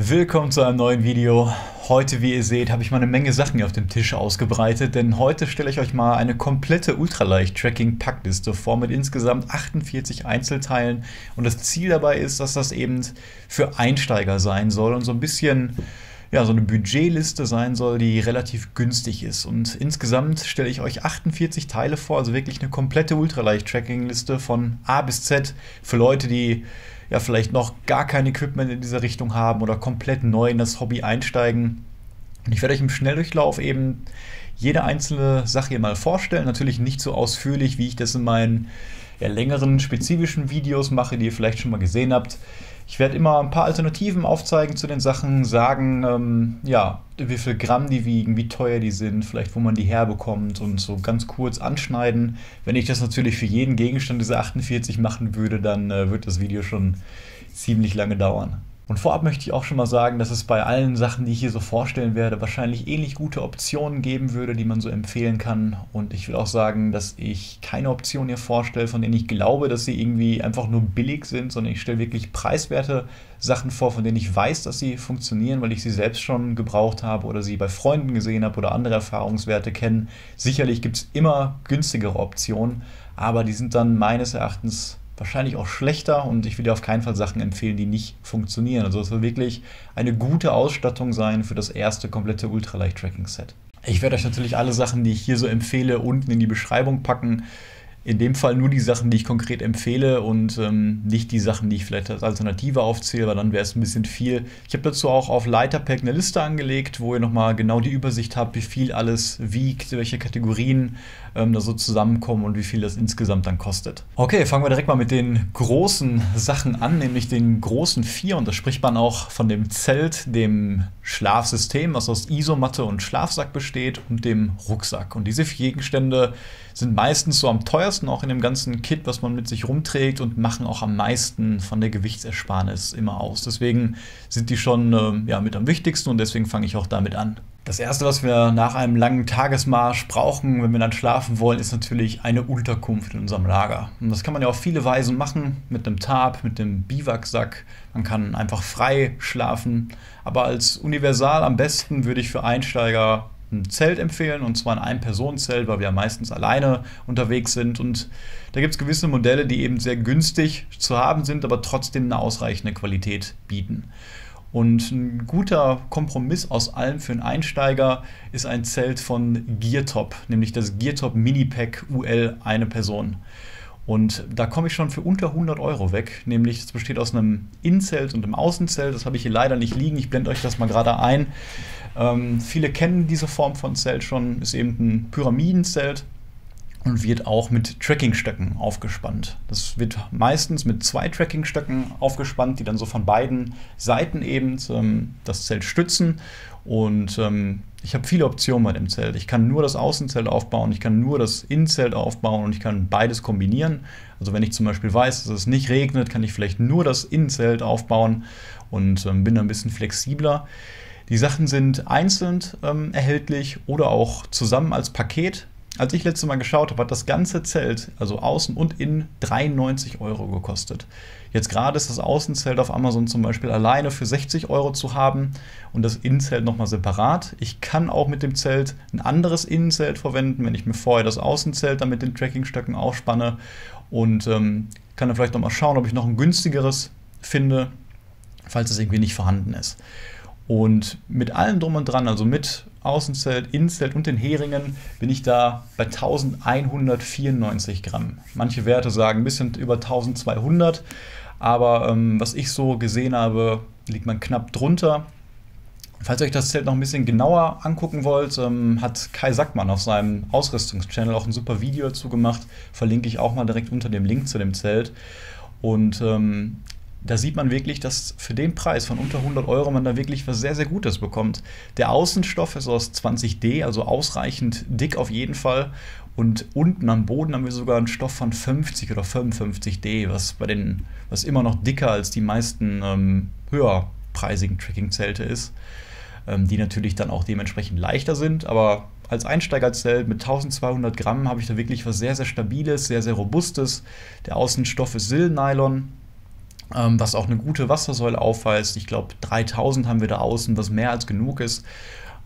Willkommen zu einem neuen Video. Heute, wie ihr seht, habe ich mal eine Menge Sachen hier auf dem Tisch ausgebreitet, denn heute stelle ich euch mal eine komplette Ultraleicht-Tracking-Packliste vor mit insgesamt 48 Einzelteilen, und das Ziel dabei ist, dass das eben für Einsteiger sein soll und so ein bisschen so eine Budgetliste sein soll, die relativ günstig ist. Und insgesamt stelle ich euch 48 Teile vor, also wirklich eine komplette Ultraleicht-Tracking-Liste von A bis Z für Leute, die vielleicht noch gar kein Equipment in dieser Richtung haben oder komplett neu in das Hobby einsteigen. Und ich werde euch im Schnelldurchlauf eben jede einzelne Sache hier mal vorstellen. Natürlich nicht so ausführlich, wie ich das in meinen längeren, spezifischen Videos mache, die ihr vielleicht schon mal gesehen habt. Ich werde immer ein paar Alternativen aufzeigen zu den Sachen, sagen, wie viel Gramm die wiegen, wie teuer die sind, vielleicht wo man die herbekommt und so ganz kurz anschneiden. Wenn ich das natürlich für jeden Gegenstand dieser 48 machen würde, dann wird das Video schon ziemlich lange dauern. Und vorab möchte ich auch schon mal sagen, dass es bei allen Sachen, die ich hier so vorstellen werde, wahrscheinlich ähnlich gute Optionen geben würde, die man so empfehlen kann. Und ich will auch sagen, dass ich keine Optionen hier vorstelle, von denen ich glaube, dass sie irgendwie einfach nur billig sind, sondern ich stelle wirklich preiswerte Sachen vor, von denen ich weiß, dass sie funktionieren, weil ich sie selbst schon gebraucht habe oder sie bei Freunden gesehen habe oder andere Erfahrungswerte kennen. Sicherlich gibt es immer günstigere Optionen, aber die sind dann meines Erachtens wahrscheinlich auch schlechter, und ich will dir auf keinen Fall Sachen empfehlen, die nicht funktionieren. Also es soll wirklich eine gute Ausstattung sein für das erste komplette Ultraleicht-Tracking-Set. Ich werde euch natürlich alle Sachen, die ich hier so empfehle, unten in die Beschreibung packen. In dem Fall nur die Sachen, die ich konkret empfehle, und nicht die Sachen, die ich vielleicht als Alternative aufzähle, weil dann wäre es ein bisschen viel. Ich habe dazu auch auf Leiterpack eine Liste angelegt, wo ihr nochmal genau die Übersicht habt, wie viel alles wiegt, welche Kategorien da so zusammenkommen und wie viel das insgesamt dann kostet. Okay, fangen wir direkt mal mit den großen Sachen an, nämlich den großen 4. Und da spricht man auch von dem Zelt, dem Schlafsystem, was aus Isomatte und Schlafsack besteht, und dem Rucksack. Und diese 4 Gegenstände sind meistens so am teuersten, auch in dem ganzen Kit, was man mit sich rumträgt, und machen auch am meisten von der Gewichtsersparnis immer aus. Deswegen sind die schon mit am wichtigsten, und deswegen fange ich auch damit an. Das erste, was wir nach einem langen Tagesmarsch brauchen, wenn wir dann schlafen wollen, ist natürlich eine Unterkunft in unserem Lager. Und das kann man ja auf viele Weisen machen, mit einem Tarp, mit dem Biwaksack. Man kann einfach frei schlafen, aber als Universal am besten würde ich für Einsteiger ein Zelt empfehlen, und zwar ein Ein-Personen-Zelt, weil wir ja meistens alleine unterwegs sind, und da gibt es gewisse Modelle, die eben sehr günstig zu haben sind, aber trotzdem eine ausreichende Qualität bieten. Und ein guter Kompromiss aus allem für einen Einsteiger ist ein Zelt von Geartop, nämlich das Geartop Minipack UL eine Person. Und da komme ich schon für unter 100 € weg, nämlich es besteht aus einem Innenzelt und einem Außenzelt. Das habe ich hier leider nicht liegen, ich blende euch das mal gerade ein. Viele kennen diese Form von Zelt schon, ist eben ein Pyramidenzelt und wird auch mit Trackingstöcken aufgespannt. Das wird meistens mit 2 Trackingstöcken aufgespannt, die dann so von beiden Seiten eben das Zelt stützen. Und ich habe viele Optionen bei dem Zelt. Ich kann nur das Außenzelt aufbauen, ich kann nur das Innenzelt aufbauen, und ich kann beides kombinieren. Also wenn ich zum Beispiel weiß, dass es nicht regnet, kann ich vielleicht nur das Innenzelt aufbauen und bin dann ein bisschen flexibler. Die Sachen sind einzeln erhältlich oder auch zusammen als Paket. Als ich letztes Mal geschaut habe, hat das ganze Zelt, also außen und innen, 93 € gekostet. Jetzt gerade ist das Außenzelt auf Amazon zum Beispiel alleine für 60 € zu haben und das Innenzelt nochmal separat. Ich kann auch mit dem Zelt ein anderes Innenzelt verwenden, wenn ich mir vorher das Außenzelt dann mit den Trackingstöcken aufspanne, und kann dann vielleicht nochmal schauen, ob ich noch ein günstigeres finde, falls es irgendwie nicht vorhanden ist. Und mit allem drum und dran, also mit Außenzelt, Innenzelt und den Heringen, bin ich da bei 1194 Gramm. Manche Werte sagen ein bisschen über 1200, aber was ich so gesehen habe, liegt man knapp drunter. Falls ihr euch das Zelt noch ein bisschen genauer angucken wollt, hat Kai Sackmann auf seinem Ausrüstungschannel auch ein super Video dazu gemacht. Verlinke ich auch mal direkt unter dem Link zu dem Zelt. Und da sieht man wirklich, dass für den Preis von unter 100 € man da wirklich was sehr, sehr Gutes bekommt. Der Außenstoff ist aus 20D, also ausreichend dick auf jeden Fall. Und unten am Boden haben wir sogar einen Stoff von 50 oder 55D, was immer noch dicker als die meisten höherpreisigen Trekking-Zelte ist, die natürlich dann auch dementsprechend leichter sind. Aber als Einsteigerzelt mit 1200 Gramm habe ich da wirklich was sehr, sehr Stabiles, sehr, sehr Robustes. Der Außenstoff ist Silnylon. was auch eine gute Wassersäule aufweist. Ich glaube 3000 haben wir da außen, was mehr als genug ist.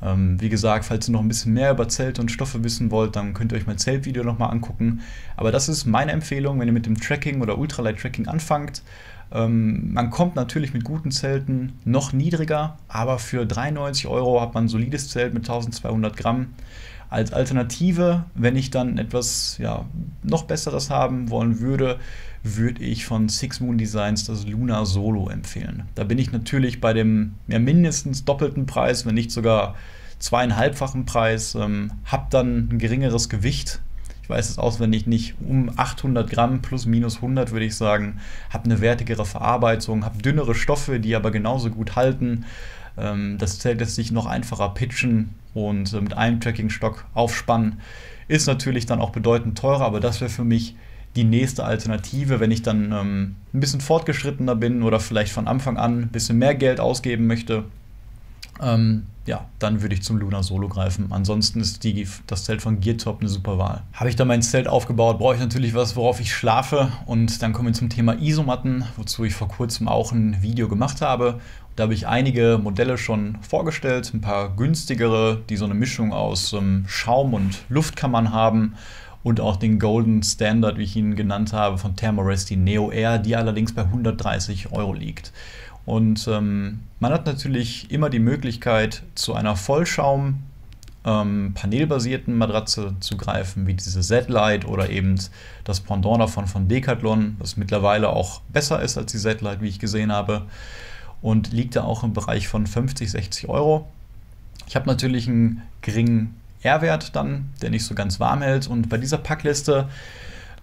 Wie gesagt, falls ihr noch ein bisschen mehr über Zelte und Stoffe wissen wollt, dann könnt ihr euch mein Zeltvideo nochmal angucken. Aber das ist meine Empfehlung, wenn ihr mit dem Tracking oder Ultralight-Tracking anfangt. Man kommt natürlich mit guten Zelten noch niedriger, aber für 93 € hat man ein solides Zelt mit 1200 Gramm. Als Alternative, wenn ich dann etwas noch Besseres haben wollen würde, würde ich von Six Moon Designs das Luna Solo empfehlen. Da bin ich natürlich bei dem mindestens doppelten Preis, wenn nicht sogar 2,5-fachen Preis, habe dann ein geringeres Gewicht. Ich weiß es auswendig nicht, um 800 Gramm plus minus 100 würde ich sagen, habe eine wertigere Verarbeitung, habe dünnere Stoffe, die aber genauso gut halten. Das Zelt lässt sich noch einfacher pitchen und mit einem Trackingstock aufspannen. Ist natürlich dann auch bedeutend teurer, aber das wäre für mich die nächste Alternative, wenn ich dann ein bisschen fortgeschrittener bin oder vielleicht von Anfang an ein bisschen mehr Geld ausgeben möchte. Dann würde ich zum Luna Solo greifen. Ansonsten ist das Zelt von Geartop eine super Wahl. Habe ich dann mein Zelt aufgebaut, brauche ich natürlich was, worauf ich schlafe. Und dann kommen wir zum Thema Isomatten, wozu ich vor kurzem auch ein Video gemacht habe. Da habe ich einige Modelle schon vorgestellt, ein paar günstigere, die so eine Mischung aus Schaum und Luftkammern haben. Und auch den Golden Standard, wie ich ihn genannt habe, von Thermarest, die Neo Air, die allerdings bei 130 € liegt. Und man hat natürlich immer die Möglichkeit, zu einer Vollschaum panelbasierten Matratze zu greifen, wie diese Z-Lite oder eben das Pendant davon von Decathlon, was mittlerweile auch besser ist als die Z-Lite, wie ich gesehen habe, und liegt da auch im Bereich von 50, 60 €. Ich habe natürlich einen geringen R-Wert dann, der nicht so ganz warm hält, und bei dieser Packliste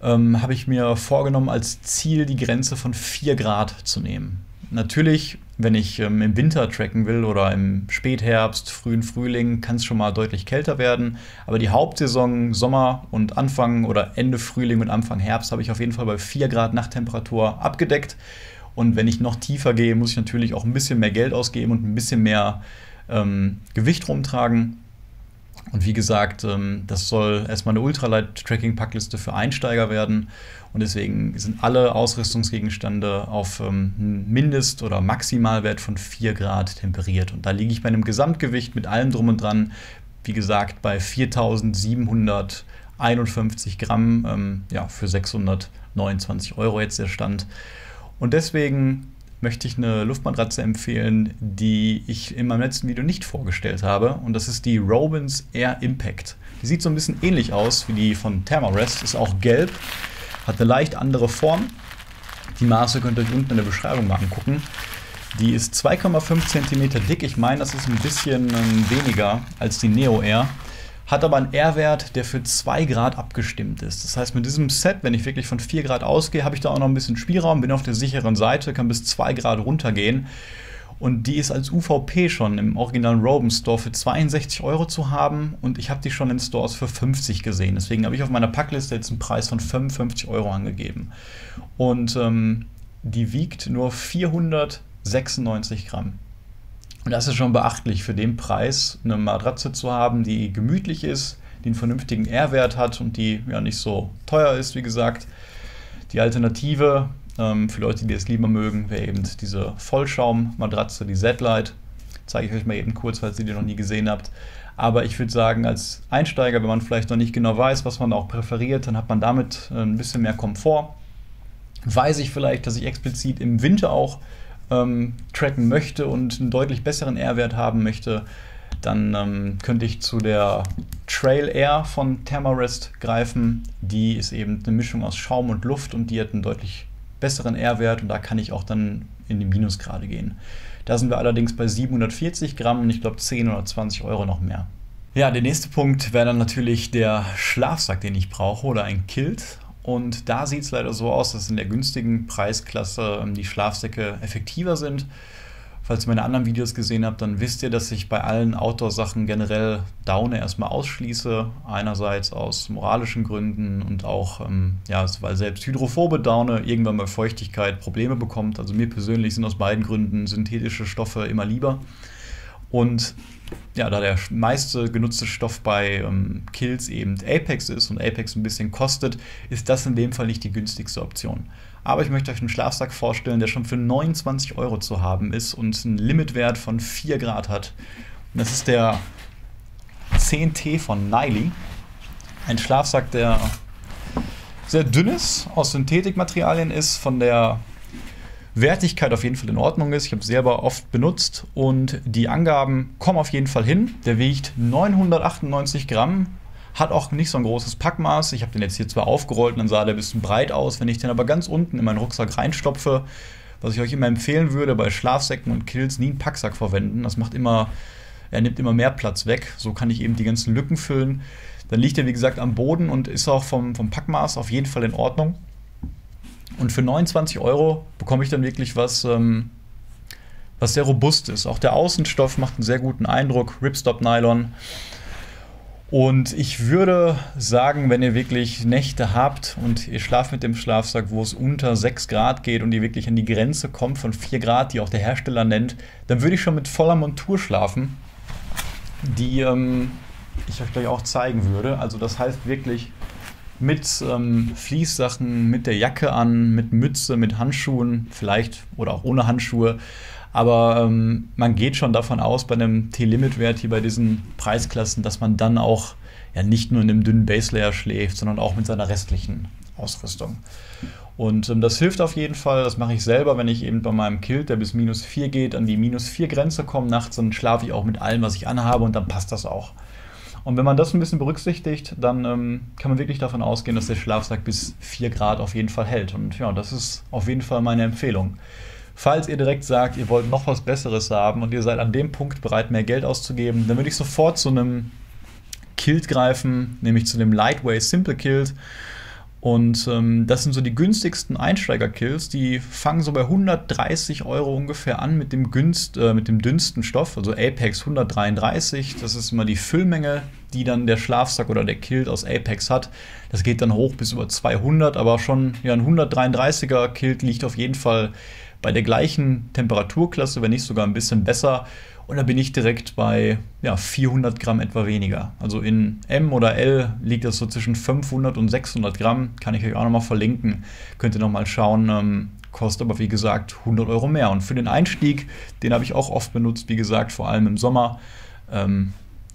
habe ich mir vorgenommen, als Ziel die Grenze von 4 Grad zu nehmen. Natürlich, wenn ich im Winter tracken will oder im Spätherbst, frühen Frühling, kann es schon mal deutlich kälter werden. Aber die Hauptsaison, Sommer und Anfang oder Ende Frühling und Anfang Herbst, habe ich auf jeden Fall bei 4 Grad Nachttemperatur abgedeckt. Und wenn ich noch tiefer gehe, muss ich natürlich auch ein bisschen mehr Geld ausgeben und ein bisschen mehr Gewicht rumtragen. Und wie gesagt, das soll erstmal eine Ultralight-Tracking-Packliste für Einsteiger werden. Und deswegen sind alle Ausrüstungsgegenstände auf einen Mindest- oder Maximalwert von 4 Grad temperiert. Und da liege ich bei einem Gesamtgewicht mit allem drum und dran, wie gesagt, bei 4.751 Gramm, für 629 € jetzt der Stand. Und deswegen möchte ich eine Luftmatratze empfehlen, die ich in meinem letzten Video nicht vorgestellt habe. Und das ist die Robins Air Impact. Die sieht so ein bisschen ähnlich aus wie die von Thermarest, ist auch gelb, hat eine leicht andere Form. Die Maße könnt ihr euch unten in der Beschreibung mal angucken. Die ist 2,5 cm dick. Ich meine, das ist ein bisschen weniger als die Neo Air. Hat aber einen R-Wert, der für 2 Grad abgestimmt ist. Das heißt, mit diesem Set, wenn ich wirklich von 4 Grad ausgehe, habe ich da auch noch ein bisschen Spielraum, bin auf der sicheren Seite, kann bis 2 Grad runtergehen. Und die ist als UVP schon im originalen Robin Store für 62 € zu haben, und ich habe die schon in Stores für 50 gesehen. Deswegen habe ich auf meiner Packliste jetzt einen Preis von 55 € angegeben. Und die wiegt nur 496 Gramm. Und das ist schon beachtlich für den Preis, eine Matratze zu haben, die gemütlich ist, die einen vernünftigen R-Wert hat und die nicht so teuer ist, wie gesagt. Die Alternative für Leute, die es lieber mögen, wäre eben diese Vollschaum-Matratze, die Z-Lite. Zeige ich euch mal eben kurz, falls ihr die noch nie gesehen habt. Aber ich würde sagen, als Einsteiger, wenn man vielleicht noch nicht genau weiß, was man auch präferiert, dann hat man damit ein bisschen mehr Komfort. Weiß ich vielleicht, dass ich explizit im Winter auch tracken möchte und einen deutlich besseren R-Wert haben möchte, dann könnte ich zu der Trail Air von Thermarest greifen. Die ist eben eine Mischung aus Schaum und Luft und die hat einen deutlich besseren R-Wert, und da kann ich auch dann in die Minusgrade gehen. Da sind wir allerdings bei 740 Gramm und ich glaube 10 oder 20 € noch mehr. Ja, der nächste Punkt wäre dann natürlich der Schlafsack, den ich brauche, oder ein Kilt. Und da sieht es leider so aus, dass in der günstigen Preisklasse die Schlafsäcke effektiver sind. Falls ihr meine anderen Videos gesehen habt, dann wisst ihr, dass ich bei allen Outdoor-Sachen generell Daune erstmal ausschließe. Einerseits aus moralischen Gründen und auch, weil selbst hydrophobe Daune irgendwann bei Feuchtigkeit Probleme bekommt. Also mir persönlich sind aus beiden Gründen synthetische Stoffe immer lieber. Und ja, da der meiste genutzte Stoff bei Kills eben Apex ist und Apex ein bisschen kostet, ist das in dem Fall nicht die günstigste Option. Aber ich möchte euch einen Schlafsack vorstellen, der schon für 29 € zu haben ist und einen Limitwert von 4 Grad hat. Und das ist der 10T von Nily. Ein Schlafsack, der sehr dünn ist, aus Synthetikmaterialien ist, von der Wertigkeit auf jeden Fall in Ordnung ist. Ich habe es selber oft benutzt und die Angaben kommen auf jeden Fall hin. Der wiegt 998 Gramm, hat auch nicht so ein großes Packmaß. Ich habe den jetzt hier zwar aufgerollt und dann sah der ein bisschen breit aus. Wenn ich den aber ganz unten in meinen Rucksack reinstopfe, was ich euch immer empfehlen würde, bei Schlafsäcken und Kills nie einen Packsack verwenden. Das macht immer, er nimmt immer mehr Platz weg. So kann ich eben die ganzen Lücken füllen. Dann liegt er, wie gesagt, am Boden und ist auch vom Packmaß auf jeden Fall in Ordnung. Und für 29 € bekomme ich dann wirklich was, was sehr robust ist. Auch der Außenstoff macht einen sehr guten Eindruck, Ripstop Nylon. Und ich würde sagen, wenn ihr wirklich Nächte habt und ihr schlaft mit dem Schlafsack, wo es unter 6 Grad geht und ihr wirklich an die Grenze kommt von 4 Grad, die auch der Hersteller nennt, dann würde ich schon mit voller Montur schlafen, die ich euch gleich auch zeigen würde. Also das heißt wirklich mit Fließsachen, mit der Jacke an, mit Mütze, mit Handschuhen, vielleicht oder auch ohne Handschuhe. Aber man geht schon davon aus, bei einem T-Limit-Wert hier bei diesen Preisklassen, dass man dann auch ja nicht nur in einem dünnen Base-Layer schläft, sondern auch mit seiner restlichen Ausrüstung. Und das hilft auf jeden Fall. Das mache ich selber, wenn ich eben bei meinem Kilt, der bis -4 geht, an die -4 Grenze komme nachts, dann schlafe ich auch mit allem, was ich anhabe und dann passt das auch. Und wenn man das ein bisschen berücksichtigt, dann kann man wirklich davon ausgehen, dass der Schlafsack bis 4 Grad auf jeden Fall hält. Und ja, das ist auf jeden Fall meine Empfehlung. Falls ihr direkt sagt, ihr wollt noch was Besseres haben und ihr seid an dem Punkt bereit, mehr Geld auszugeben, dann würde ich sofort zu einem Kilt greifen, nämlich zu dem Lightweight Simple Kilt. Und das sind so die günstigsten Einsteiger-Kills, die fangen so bei 130 € ungefähr an mit dem dünnsten Stoff, also Apex 133, das ist immer die Füllmenge, die dann der Schlafsack oder der Kilt aus Apex hat. Das geht dann hoch bis über 200, aber schon ja, ein 133er Kilt liegt auf jeden Fall bei der gleichen Temperaturklasse, wenn nicht sogar ein bisschen besser. Und da bin ich direkt bei ja, 400 Gramm etwa weniger. Also in M oder L liegt das so zwischen 500 und 600 Gramm. Kann ich euch auch nochmal verlinken. Könnt ihr nochmal schauen. Kostet aber wie gesagt 100 € mehr. Und für den Einstieg, den habe ich auch oft benutzt, wie gesagt, vor allem im Sommer,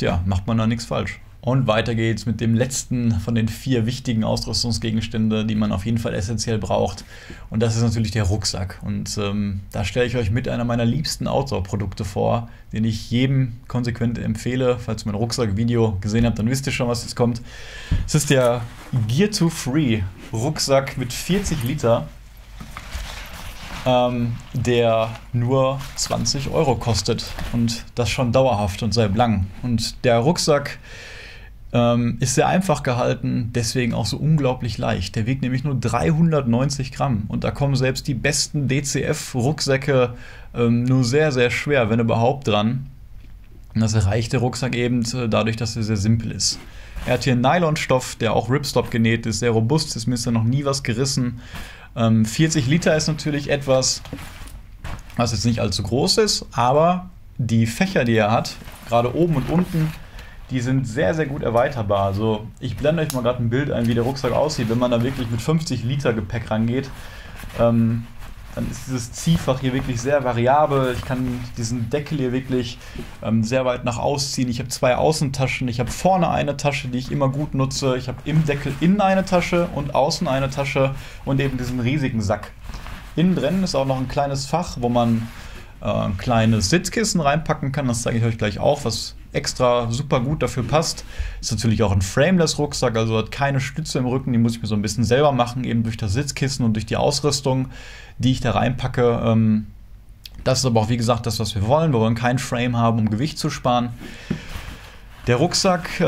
ja, macht man da nichts falsch. Und weiter geht's mit dem letzten von den 4 wichtigen Ausrüstungsgegenständen, die man auf jeden Fall essentiell braucht. Und das ist natürlich der Rucksack. Und da stelle ich euch mit einer meiner liebsten Outdoor-Produkte vor, den ich jedem konsequent empfehle. Falls ihr mein Rucksack-Video gesehen habt, dann wisst ihr schon, was jetzt kommt. Es ist der Gear2Free Rucksack mit 40 Liter, der nur 20 € kostet. Und das schon dauerhaft und sehr lang. Und der Rucksack ist sehr einfach gehalten, deswegen auch so unglaublich leicht. Der wiegt nämlich nur 390 Gramm und da kommen selbst die besten DCF-Rucksäcke nur sehr, sehr schwer, wenn überhaupt, dran. Und das erreicht der Rucksack eben dadurch, dass er sehr simpel ist. Er hat hier einen Nylonstoff, der auch Ripstop genäht ist, sehr robust, ist mir noch nie was gerissen. 40 Liter ist natürlich etwas, was jetzt nicht allzu groß ist, aber die Fächer, die er hat, gerade oben und unten, die sind sehr, sehr gut erweiterbar. Also ich blende euch mal gerade ein Bild ein, wie der Rucksack aussieht. Wenn man da wirklich mit 50 Liter Gepäck rangeht, dann ist dieses Ziehfach hier wirklich sehr variabel. Ich kann diesen Deckel hier wirklich sehr weit nach außen ziehen. Ich habe 2 Außentaschen. Ich habe vorne eine Tasche, die ich immer gut nutze. Ich habe im Deckel innen eine Tasche und außen eine Tasche und eben diesen riesigen Sack. Innen drin ist auch noch ein kleines Fach, wo man ein kleines Sitzkissen reinpacken kann. Das zeige ich euch gleich auch, was extra super gut dafür passt. Ist natürlich auch ein Frameless-Rucksack, also hat keine Stütze im Rücken. Die muss ich mir so ein bisschen selber machen, eben durch das Sitzkissen und durch die Ausrüstung, die ich da reinpacke. Das ist aber auch, wie gesagt, das, was wir wollen. Wir wollen keinen Frame haben, um Gewicht zu sparen. Der Rucksack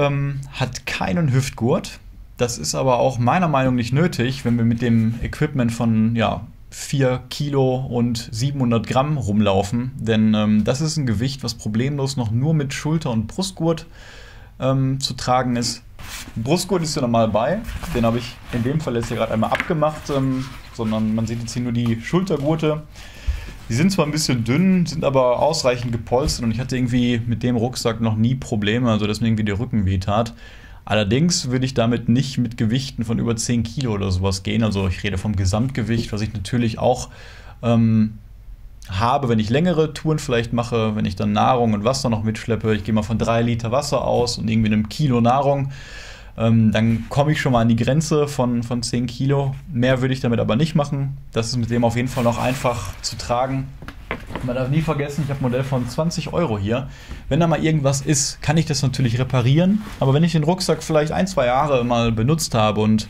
hat keinen Hüftgurt. Das ist aber auch meiner Meinung nach nicht nötig, wenn wir mit dem Equipment von 4 Kilo und 700 Gramm rumlaufen, denn das ist ein Gewicht, was problemlos noch nur mit Schulter- und Brustgurt zu tragen ist. Brustgurt ist ja normal bei, den habe ich in dem Fall jetzt hier gerade einmal abgemacht, sondern man sieht jetzt hier nur die Schultergurte. Die sind zwar ein bisschen dünn, sind aber ausreichend gepolstert und ich hatte irgendwie mit dem Rucksack noch nie Probleme, also dass mir irgendwie der Rücken wehtat. Allerdings würde ich damit nicht mit Gewichten von über 10 Kilo oder sowas gehen. Also ich rede vom Gesamtgewicht, was ich natürlich auch habe, wenn ich längere Touren vielleicht mache, wenn ich dann Nahrung und Wasser noch mitschleppe. Ich gehe mal von 3 Liter Wasser aus und irgendwie einem Kilo Nahrung. Dann komme ich schon mal an die Grenze von 10 Kilo. Mehr würde ich damit aber nicht machen. Das ist mit dem auf jeden Fall noch einfach zu tragen. Man darf nie vergessen, ich habe ein Modell von 20 Euro hier. Wenn da mal irgendwas ist, kann ich das natürlich reparieren. Aber wenn ich den Rucksack vielleicht 1, 2 Jahre mal benutzt habe und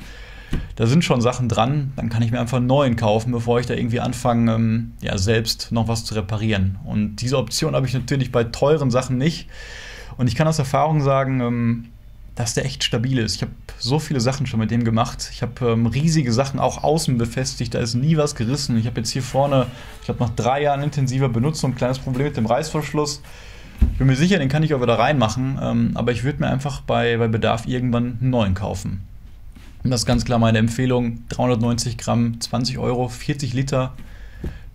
da sind schon Sachen dran, dann kann ich mir einfach einen neuen kaufen, bevor ich da irgendwie anfange, ja, selbst noch was zu reparieren. Und diese Option habe ich natürlich bei teuren Sachen nicht. Und ich kann aus Erfahrung sagen, dass der echt stabil ist. Ich habe so viele Sachen schon mit dem gemacht. Ich habe riesige Sachen auch außen befestigt, da ist nie was gerissen. Ich habe jetzt hier vorne, ich glaube nach 3 Jahren intensiver Benutzung, ein kleines Problem mit dem Reißverschluss. Ich bin mir sicher, den kann ich auch wieder reinmachen, aber ich würde mir einfach bei Bedarf irgendwann einen neuen kaufen. Und das ist ganz klar meine Empfehlung. 390 Gramm, 20 Euro, 40 Liter.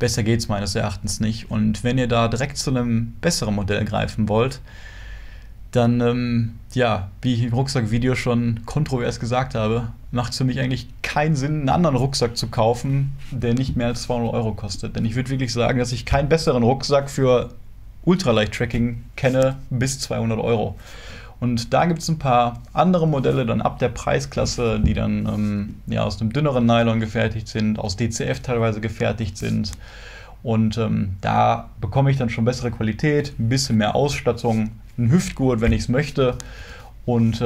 Besser geht's meines Erachtens nicht. Und wenn ihr da direkt zu einem besseren Modell greifen wollt, dann, ja, wie ich im Rucksackvideo schon kontrovers gesagt habe, macht es für mich eigentlich keinen Sinn, einen anderen Rucksack zu kaufen, der nicht mehr als 200 Euro kostet. Denn ich würde wirklich sagen, dass ich keinen besseren Rucksack für Ultraleicht-Tracking kenne bis 200 Euro. Und da gibt es ein paar andere Modelle dann ab der Preisklasse, die dann ja, aus einem dünneren Nylon gefertigt sind, aus DCF teilweise gefertigt sind. Und da bekomme ich dann schon bessere Qualität, ein bisschen mehr Ausstattung, einen Hüftgurt, wenn ich es möchte. Und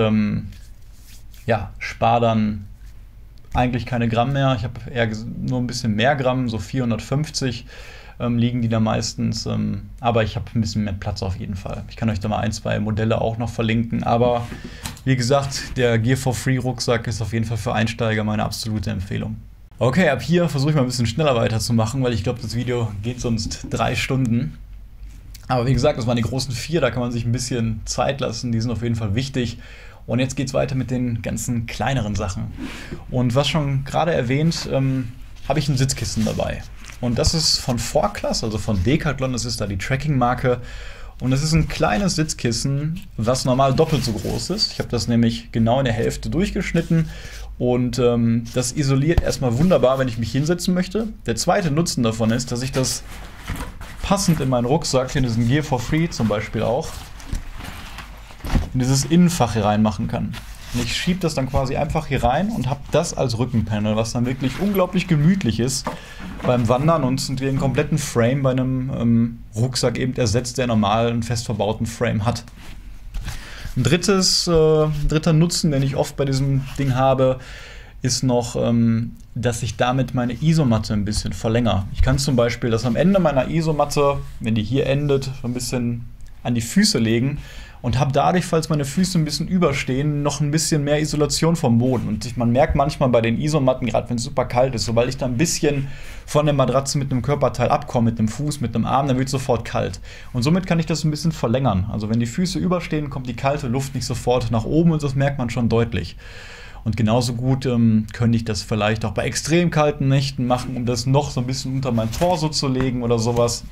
ja, spare dann eigentlich keine Gramm mehr. Ich habe eher nur ein bisschen mehr Gramm, so 450 liegen die da meistens. Aber ich habe ein bisschen mehr Platz auf jeden Fall. Ich kann euch da mal 1, 2 Modelle auch noch verlinken. Aber wie gesagt, der Gear for Free Rucksack ist auf jeden Fall für Einsteiger meine absolute Empfehlung. Okay, ab hier versuche ich mal ein bisschen schneller weiterzumachen, weil ich glaube, das Video geht sonst 3 Stunden. Aber wie gesagt, das waren die großen 4, da kann man sich ein bisschen Zeit lassen, die sind auf jeden Fall wichtig. Und jetzt geht es weiter mit den ganzen kleineren Sachen. Und was schon gerade erwähnt, habe ich ein Sitzkissen dabei. Und das ist von 4Class, also von Decathlon, das ist da die Tracking-Marke. Und es ist ein kleines Sitzkissen, was normal doppelt so groß ist. Ich habe das nämlich genau in der Hälfte durchgeschnitten. Und das isoliert erstmal wunderbar, wenn ich mich hinsetzen möchte. Der zweite Nutzen davon ist, dass ich das passend in meinen Rucksack, in diesen Gear for Free zum Beispiel auch, in dieses Innenfach hier reinmachen kann. Und ich schiebe das dann quasi einfach hier rein und habe das als Rückenpanel, was dann wirklich unglaublich gemütlich ist beim Wandern und den kompletten Frame bei einem Rucksack eben ersetzt, der normal einen fest verbauten Frame hat. Ein dritter Nutzen, den ich oft bei diesem Ding habe, ist noch, dass ich damit meine Isomatte ein bisschen verlängere. Ich kann zum Beispiel das am Ende meiner Isomatte, wenn die hier endet, ein bisschen an die Füße legen und habe dadurch, falls meine Füße ein bisschen überstehen, noch ein bisschen mehr Isolation vom Boden. Und man merkt manchmal bei den Isomatten, gerade wenn es super kalt ist, sobald ich da ein bisschen von der Matratze mit einem Körperteil abkomme, mit einem Fuß, mit einem Arm, dann wird es sofort kalt. Und somit kann ich das ein bisschen verlängern. Also wenn die Füße überstehen, kommt die kalte Luft nicht sofort nach oben und das merkt man schon deutlich. Und genauso gut könnte ich das vielleicht auch bei extrem kalten Nächten machen, um das noch so ein bisschen unter mein Torso zu legen oder sowas.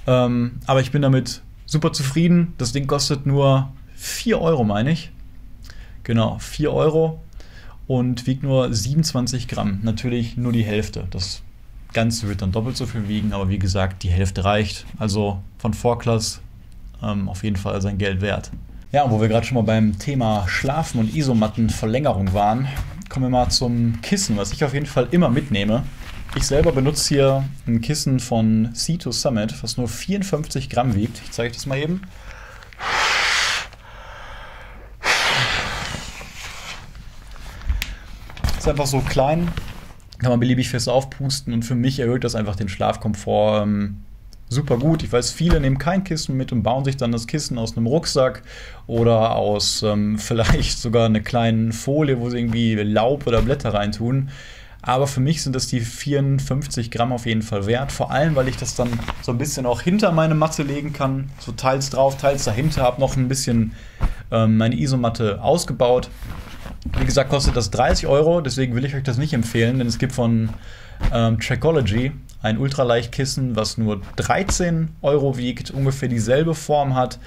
Aber ich bin damit super zufrieden. Das Ding kostet nur 4 Euro, meine ich. Genau, 4 Euro und wiegt nur 27 Gramm. Natürlich nur die Hälfte. Das Ganze wird dann doppelt so viel wiegen, aber wie gesagt, die Hälfte reicht. Also von 4Class auf jeden Fall sein Geld wert. Ja, und wo wir gerade schon mal beim Thema Schlafen und Isomattenverlängerung waren, kommen wir mal zum Kissen, was ich auf jeden Fall immer mitnehme. Ich selber benutze hier ein Kissen von Sea2 Summit, was nur 54 Gramm wiegt. Ich zeige euch das mal eben. Ist einfach so klein, kann man beliebig fest aufpusten und für mich erhöht das einfach den Schlafkomfort super gut. Ich weiß, viele nehmen kein Kissen mit und bauen sich dann das Kissen aus einem Rucksack oder aus vielleicht sogar einer kleinen Folie, wo sie irgendwie Laub oder Blätter reintun. Aber für mich sind das die 54 Gramm auf jeden Fall wert. Vor allem, weil ich das dann so ein bisschen auch hinter meine Matte legen kann. So teils drauf, teils dahinter. Habe noch ein bisschen meine Isomatte ausgebaut. Wie gesagt, kostet das 30 Euro. Deswegen will ich euch das nicht empfehlen, denn es gibt von Trackology ein Ultraleichtkissen, was nur 13 Euro wiegt, ungefähr dieselbe Form hat,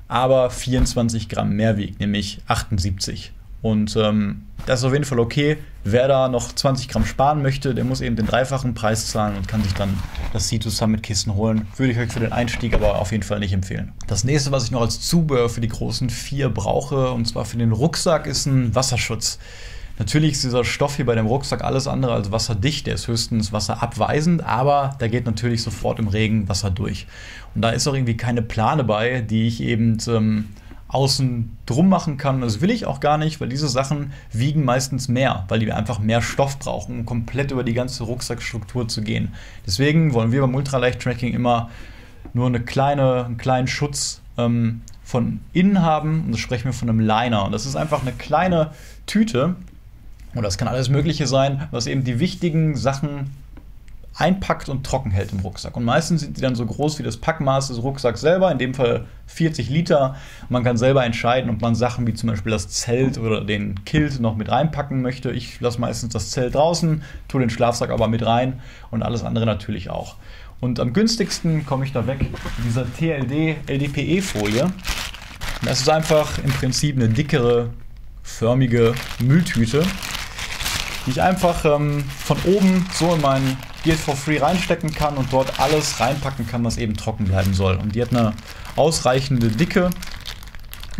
aber 24 Gramm mehr wiegt, nämlich 78. Und das ist auf jeden Fall okay. Wer da noch 20 Gramm sparen möchte, der muss eben den dreifachen Preis zahlen und kann sich dann das C2 Summit Kissen holen. Würde ich euch für den Einstieg aber auf jeden Fall nicht empfehlen. Das nächste, was ich noch als Zubehör für die großen 4 brauche, und zwar für den Rucksack, ist ein Wasserschutz. Natürlich ist dieser Stoff hier bei dem Rucksack alles andere als wasserdicht. Der ist höchstens wasserabweisend, aber da geht natürlich sofort im Regen Wasser durch. Und da ist auch irgendwie keine Plane bei, die ich eben außen drum machen kann. Das will ich auch gar nicht, weil diese Sachen wiegen meistens mehr, weil die einfach mehr Stoff brauchen, um komplett über die ganze Rucksackstruktur zu gehen. Deswegen wollen wir beim Ultraleicht-Tracking immer nur einen kleinen Schutz von innen haben. Und das sprechen wir von einem Liner. Und das ist einfach eine kleine Tüte, oder das kann alles Mögliche sein, was eben die wichtigen Sachen einpackt und trocken hält im Rucksack. Und meistens sind die dann so groß wie das Packmaß des Rucksacks selber, in dem Fall 40 Liter. Man kann selber entscheiden, ob man Sachen wie zum Beispiel das Zelt oder den Kilt noch mit reinpacken möchte. Ich lasse meistens das Zelt draußen, tue den Schlafsack aber mit rein und alles andere natürlich auch. Und am günstigsten komme ich da weg mit dieser TLD-LDPE-Folie. Das ist einfach im Prinzip eine dickere, förmige Mülltüte, die ich einfach von oben so in meinen Gear for Free reinstecken kann und dort alles reinpacken kann, was eben trocken bleiben soll. Und die hat eine ausreichende Dicke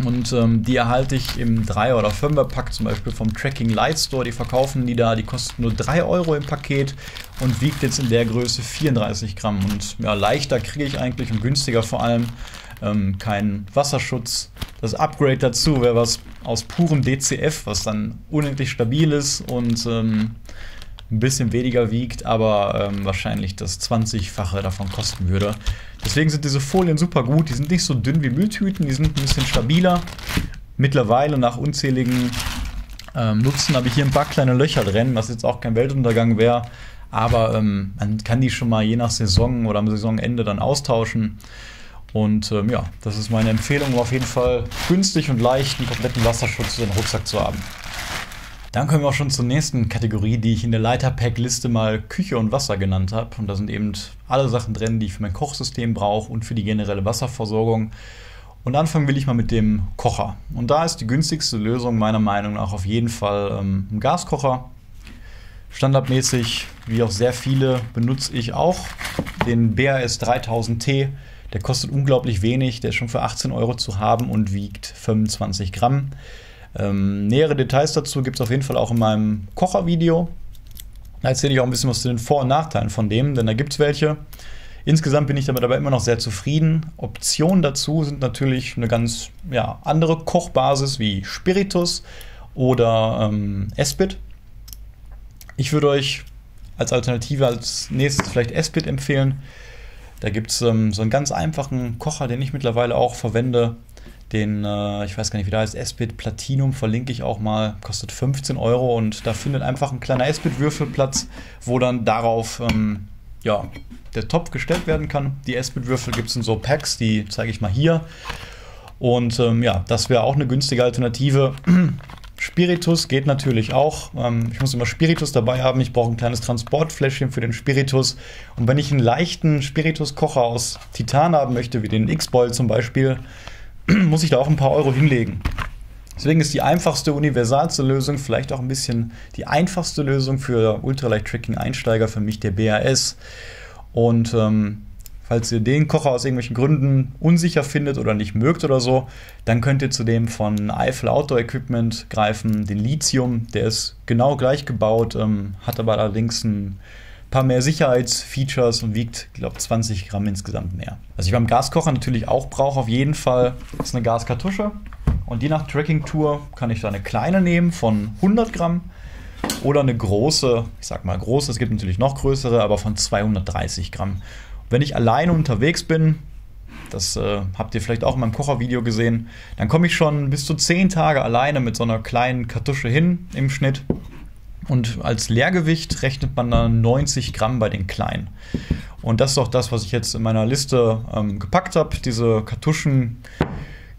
und die erhalte ich im 3er- oder 5er-Pack, zum Beispiel vom Tracking Light Store. Die verkaufen die da, die kostet nur 3 Euro im Paket und wiegt jetzt in der Größe 34 Gramm. Und ja, leichter kriege ich eigentlich und günstiger vor allem. Kein Wasserschutz. Das Upgrade dazu wäre was aus purem DCF, was dann unendlich stabil ist und ein bisschen weniger wiegt, aber wahrscheinlich das 20-fache davon kosten würde. Deswegen sind diese Folien super gut. Die sind nicht so dünn wie Mülltüten, die sind ein bisschen stabiler. Mittlerweile nach unzähligen Nutzen habe ich hier ein paar kleine Löcher drin, was jetzt auch kein Weltuntergang wäre. Aber man kann die schon mal je nach Saison oder am Saisonende dann austauschen. Und ja, das ist meine Empfehlung, um auf jeden Fall günstig und leicht einen kompletten Wasserschutz für den Rucksack zu haben. Dann kommen wir auch schon zur nächsten Kategorie, die ich in der Leiterpack-Liste mal Küche und Wasser genannt habe. Und da sind eben alle Sachen drin, die ich für mein Kochsystem brauche und für die generelle Wasserversorgung. Und anfangen will ich mal mit dem Kocher. Und da ist die günstigste Lösung meiner Meinung nach auf jeden Fall ein Gaskocher. Standardmäßig, wie auch sehr viele, benutze ich auch den BAS 3000T. Der kostet unglaublich wenig, der ist schon für 18 Euro zu haben und wiegt 25 Gramm. Nähere Details dazu gibt es auf jeden Fall auch in meinem Kochervideo. Da erzähle ich auch ein bisschen was zu den Vor- und Nachteilen von dem, denn da gibt es welche. Insgesamt bin ich damit aber immer noch sehr zufrieden. Optionen dazu sind natürlich eine ganz andere Kochbasis wie Spiritus oder Esbit. Ich würde euch als Alternative als nächstes vielleicht Esbit empfehlen. Da gibt es so einen ganz einfachen Kocher, den ich mittlerweile auch verwende. Den, ich weiß gar nicht, wie der heißt, Esbit Platinum, verlinke ich auch mal, kostet 15 Euro und da findet einfach ein kleiner Esbit-Würfel Platz, wo dann darauf der Topf gestellt werden kann. Die Esbit-Würfel gibt es in so Packs, die zeige ich mal hier. Und das wäre auch eine günstige Alternative. Spiritus geht natürlich auch. Ich muss immer Spiritus dabei haben. Ich brauche ein kleines Transportfläschchen für den Spiritus. Und wenn ich einen leichten Spirituskocher aus Titan haben möchte, wie den X-Boil zum Beispiel, muss ich da auch ein paar Euro hinlegen. Deswegen ist die einfachste, universalste Lösung, vielleicht auch ein bisschen die einfachste Lösung für Ultraleicht-Tracking-Einsteiger für mich der BAS. Und falls ihr den Kocher aus irgendwelchen Gründen unsicher findet oder nicht mögt oder so, dann könnt ihr zu dem von Eifel Outdoor Equipment greifen, den Lithium. Der ist genau gleich gebaut, hat aber allerdings ein paar mehr Sicherheitsfeatures und wiegt, glaube ich, 20 Gramm insgesamt mehr. Was ich beim Gaskocher natürlich auch brauche, auf jeden Fall, ist eine Gaskartusche. Und je nach Tracking-Tour kann ich da eine kleine nehmen von 100 Gramm oder eine große, ich sag mal große, es gibt natürlich noch größere, aber von 230 Gramm. Wenn ich alleine unterwegs bin, das habt ihr vielleicht auch in meinem Kochervideo gesehen, dann komme ich schon bis zu 10 Tage alleine mit so einer kleinen Kartusche hin im Schnitt. Und als Leergewicht rechnet man dann 90 Gramm bei den kleinen. Und das ist auch das, was ich jetzt in meiner Liste gepackt habe. Diese Kartuschen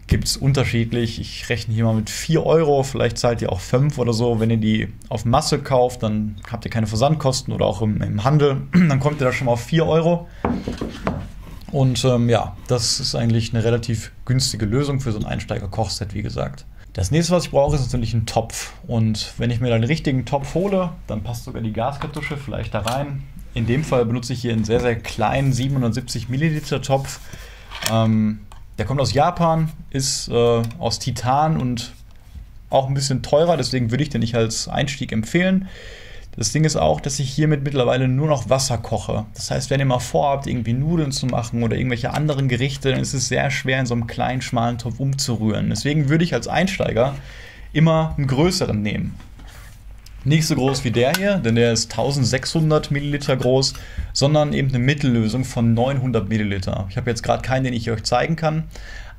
gibt es unterschiedlich. Ich rechne hier mal mit 4 Euro, vielleicht zahlt ihr auch 5 oder so. Wenn ihr die auf Masse kauft, dann habt ihr keine Versandkosten oder auch im Handel. Dann kommt ihr da schon mal auf 4 Euro. Und ja, das ist eigentlich eine relativ günstige Lösung für so ein Einsteiger-Kochset, wie gesagt. Das nächste, was ich brauche, ist natürlich ein Topf. Und wenn ich mir dann den richtigen Topf hole, dann passt sogar die Gaskartusche vielleicht da rein. In dem Fall benutze ich hier einen sehr, sehr kleinen 770 Milliliter Topf. Der kommt aus Japan, ist aus Titan und auch ein bisschen teurer, deswegen würde ich den nicht als Einstieg empfehlen. Das Ding ist auch, dass ich hiermit mittlerweile nur noch Wasser koche. Das heißt, wenn ihr mal vorhabt, irgendwie Nudeln zu machen oder irgendwelche anderen Gerichte, dann ist es sehr schwer, in so einem kleinen, schmalen Topf umzurühren. Deswegen würde ich als Einsteiger immer einen größeren nehmen. Nicht so groß wie der hier, denn der ist 1600 Milliliter groß, sondern eben eine Mittellösung von 900 Milliliter. Ich habe jetzt gerade keinen, den ich euch zeigen kann,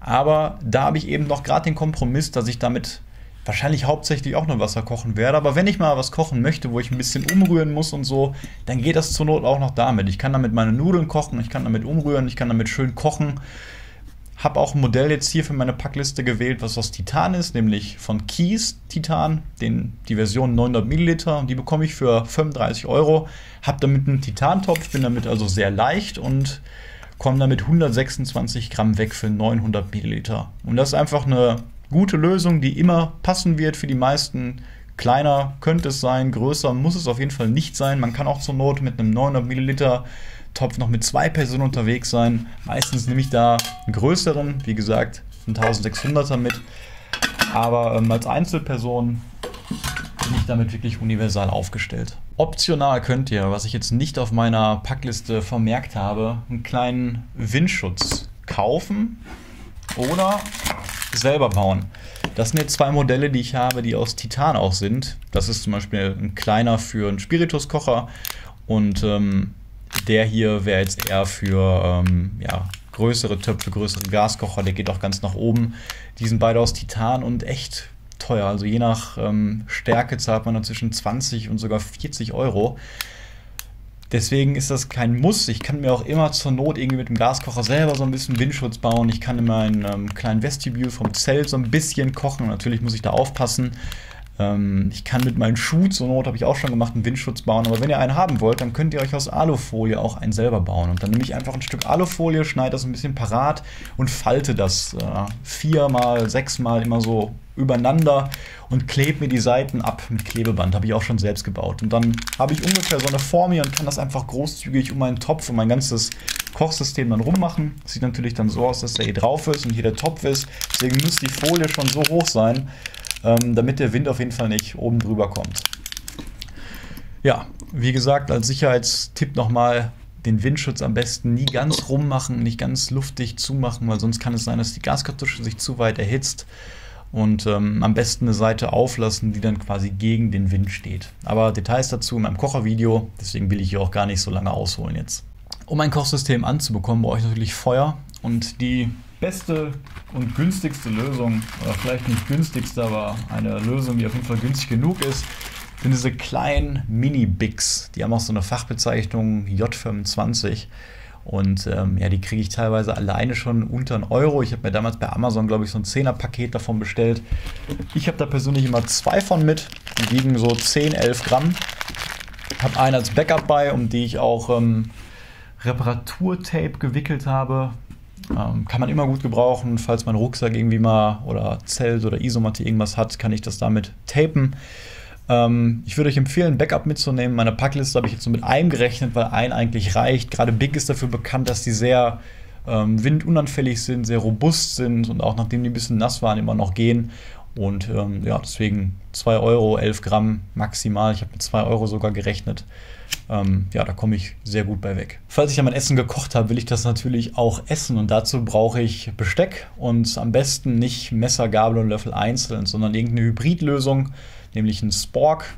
aber da habe ich eben noch gerade den Kompromiss, dass ich damit wahrscheinlich hauptsächlich auch nur Wasser kochen werde. Aber wenn ich mal was kochen möchte, wo ich ein bisschen umrühren muss und so, dann geht das zur Not auch noch damit. Ich kann damit meine Nudeln kochen, ich kann damit umrühren, ich kann damit schön kochen. Habe auch ein Modell jetzt hier für meine Packliste gewählt, was aus Titan ist, nämlich von Keys Titan, die Version 900 Milliliter. Und die bekomme ich für 35 Euro. Habe damit einen Titantopf, bin damit also sehr leicht und komme damit 126 Gramm weg für 900 Milliliter. Und das ist einfach eine gute Lösung, die immer passen wird für die meisten. Kleiner könnte es sein, größer muss es auf jeden Fall nicht sein. Man kann auch zur Not mit einem 900 Milliliter Topf noch mit 2 Personen unterwegs sein. Meistens nehme ich da einen größeren, wie gesagt, einen 1600er mit. Aber als Einzelperson bin ich damit wirklich universal aufgestellt. Optional könnt ihr, was ich jetzt nicht auf meiner Packliste vermerkt habe, einen kleinen Windschutz kaufen oder selber bauen. Das sind jetzt 2 Modelle, die ich habe, die aus Titan auch sind. Das ist zum Beispiel ein kleiner für einen Spirituskocher und der hier wäre jetzt eher für ja, größere Töpfe, größere Gaskocher. Der geht auch ganz nach oben. Die sind beide aus Titan und echt teuer. Also je nach Stärke zahlt man dann zwischen 20 und sogar 40 Euro. Deswegen ist das kein Muss. Ich kann mir auch immer zur Not irgendwie mit dem Gaskocher selber so ein bisschen Windschutz bauen. Ich kann in meinem kleinen Vestibül vom Zelt so ein bisschen kochen. Natürlich muss ich da aufpassen. Ich kann mit meinen Schuhen zur Not, habe ich auch schon gemacht, einen Windschutz bauen. Aber wenn ihr einen haben wollt, dann könnt ihr euch aus Alufolie auch einen selber bauen. Und dann nehme ich einfach ein Stück Alufolie, schneide das ein bisschen parat und falte das 4-mal, 6-mal immer so übereinander und klebe mir die Seiten ab mit Klebeband. Habe ich auch schon selbst gebaut. Und dann habe ich ungefähr so eine Form hier und kann das einfach großzügig um meinen Topf und mein ganzes Kochsystem dann rummachen. Das sieht natürlich dann so aus, dass der hier drauf ist und hier der Topf ist. Deswegen muss die Folie schon so hoch sein, damit der Wind auf jeden Fall nicht oben drüber kommt. Ja, wie gesagt, als Sicherheitstipp nochmal, den Windschutz am besten nie ganz rummachen, nicht ganz luftdicht zumachen, weil sonst kann es sein, dass die Gaskartusche sich zu weit erhitzt. Und am besten eine Seite auflassen, die dann quasi gegen den Wind steht. Aber Details dazu in meinem Kochervideo, deswegen will ich hier auch gar nicht so lange ausholen jetzt. Um ein Kochsystem anzubekommen, brauche ich natürlich Feuer. Und die beste und günstigste Lösung, oder vielleicht nicht günstigste, aber eine Lösung, die auf jeden Fall günstig genug ist, sind diese kleinen Mini-Bics. Die haben auch so eine Fachbezeichnung J25. Und ja, die kriege ich teilweise alleine schon unter 1 Euro. Ich habe mir damals bei Amazon, glaube ich, so ein 10er-Paket davon bestellt. Ich habe da persönlich immer 2 von mit. Die wiegen so 10, 11 Gramm. Habe einen als Backup bei, um die ich auch Reparaturtape gewickelt habe. Kann man immer gut gebrauchen, falls mein Rucksack irgendwie mal oder Zelt oder Isomatte irgendwas hat, kann ich das damit tapen. Ich würde euch empfehlen, ein Backup mitzunehmen. Meine Packliste habe ich jetzt nur mit einem gerechnet, weil ein eigentlich reicht. Gerade Big ist dafür bekannt, dass die sehr windunanfällig sind, sehr robust sind und auch nachdem die ein bisschen nass waren, immer noch gehen. Und ja, deswegen 2 Euro, 11 Gramm maximal. Ich habe mit 2 Euro sogar gerechnet. Ja, da komme ich sehr gut bei weg. Falls ich ja mein Essen gekocht habe, will ich das natürlich auch essen. Und dazu brauche ich Besteck. Und am besten nicht Messer, Gabel und Löffel einzeln, sondern irgendeine Hybridlösung, nämlich ein Spork.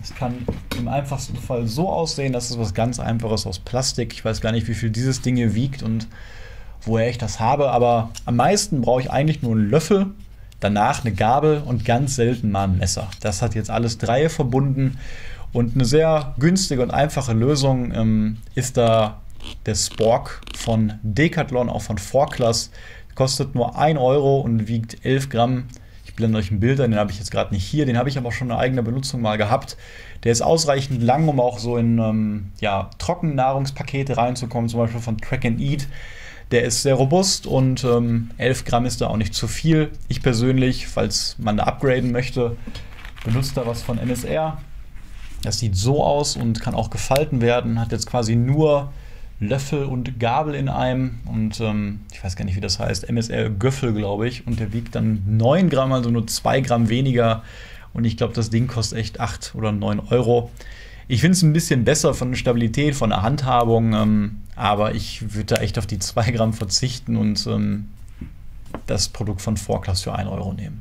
Das kann im einfachsten Fall so aussehen, das ist was ganz Einfaches aus Plastik. Ich weiß gar nicht, wie viel dieses Ding hier wiegt und woher ich das habe. Aber am meisten brauche ich eigentlich nur einen Löffel. Danach eine Gabel und ganz selten mal ein Messer. Das hat jetzt alles 3 verbunden und eine sehr günstige und einfache Lösung ist da der Spork von Decathlon, auch von 4Class. kostet nur 1 Euro und wiegt 11 Gramm. Ich blende euch ein Bild ein, den habe ich jetzt gerade nicht hier, den habe ich aber schon in eigener Benutzung mal gehabt. Der ist ausreichend lang, um auch so in Trockennahrungspakete reinzukommen, zum Beispiel von Track and Eat. Der ist sehr robust und 11 Gramm ist da auch nicht zu viel. Ich persönlich, falls man da upgraden möchte, benutze da was von MSR. Das sieht so aus und kann auch gefalten werden. Hat jetzt quasi nur Löffel und Gabel in einem und ich weiß gar nicht, wie das heißt, MSR Göffel, glaube ich. Und der wiegt dann 9 Gramm, also nur 2 Gramm weniger. Und ich glaube, das Ding kostet echt 8 oder 9 Euro. Ich finde es ein bisschen besser von der Stabilität, von der Handhabung, aber ich würde da echt auf die 2 Gramm verzichten und das Produkt von 4Class für 1 Euro nehmen.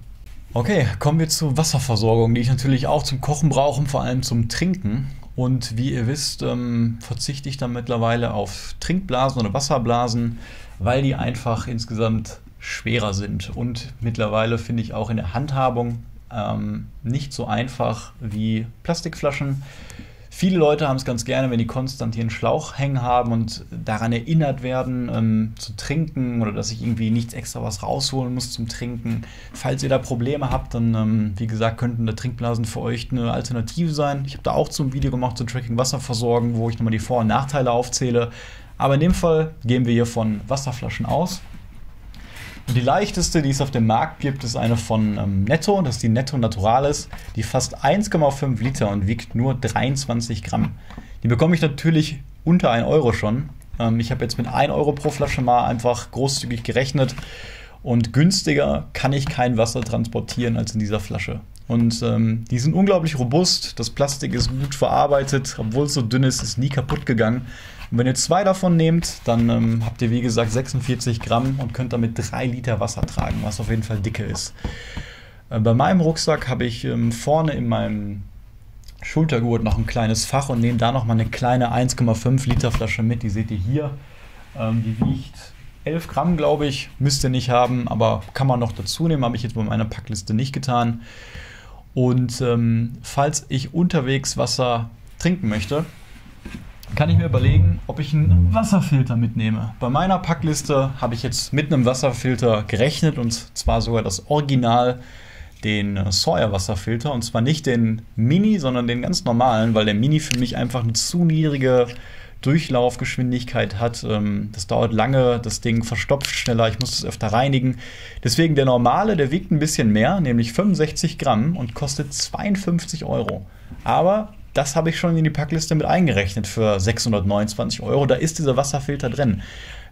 Okay, kommen wir zur Wasserversorgung, die ich natürlich auch zum Kochen brauche und vor allem zum Trinken. Und wie ihr wisst, verzichte ich dann mittlerweile auf Trinkblasen oder Wasserblasen, weil die einfach insgesamt schwerer sind. Und mittlerweile finde ich auch in der Handhabung nicht so einfach wie Plastikflaschen. Viele Leute haben es ganz gerne, wenn die konstant hier einen Schlauch hängen haben und daran erinnert werden, zu trinken oder dass ich irgendwie nichts extra was rausholen muss zum Trinken. Falls ihr da Probleme habt, dann, wie gesagt, könnten da Trinkblasen für euch eine Alternative sein. Ich habe da auch so ein Video gemacht zu Tracking Wasserversorgung, wo ich nochmal die Vor- und Nachteile aufzähle. Aber in dem Fall gehen wir hier von Wasserflaschen aus. Und die leichteste, die es auf dem Markt gibt, ist eine von Netto. Das ist die Netto Naturalis. Die fasst 1,5 Liter und wiegt nur 23 Gramm. Die bekomme ich natürlich unter 1 Euro schon. Ich habe jetzt mit 1 Euro pro Flasche mal einfach großzügig gerechnet. Und günstiger kann ich kein Wasser transportieren als in dieser Flasche. Und die sind unglaublich robust. Das Plastik ist gut verarbeitet. Obwohl es so dünn ist, ist nie kaputt gegangen. Und wenn ihr 2 davon nehmt, dann habt ihr wie gesagt 46 Gramm und könnt damit 3 Liter Wasser tragen, was auf jeden Fall dicke ist. Bei meinem Rucksack habe ich vorne in meinem Schultergurt noch ein kleines Fach und nehme da noch mal eine kleine 1,5 Liter Flasche mit. Die seht ihr hier. Die wiegt 11 Gramm, glaube ich. Müsst ihr nicht haben, aber kann man noch dazu nehmen. Habe ich jetzt bei meiner Packliste nicht getan. Und falls ich unterwegs Wasser trinken möchte, kann ich mir überlegen, ob ich einen Wasserfilter mitnehme. Bei meiner Packliste habe ich jetzt mit einem Wasserfilter gerechnet und zwar sogar das Original, den Sawyer Wasserfilter, und zwar nicht den Mini, sondern den ganz normalen, weil der Mini für mich einfach eine zu niedrige Durchlaufgeschwindigkeit hat. Das dauert lange, das Ding verstopft schneller, ich muss es öfter reinigen. Deswegen der normale, der wiegt ein bisschen mehr, nämlich 65 Gramm und kostet 52 Euro. Aber das habe ich schon in die Packliste mit eingerechnet für 629 Euro. Da ist dieser Wasserfilter drin.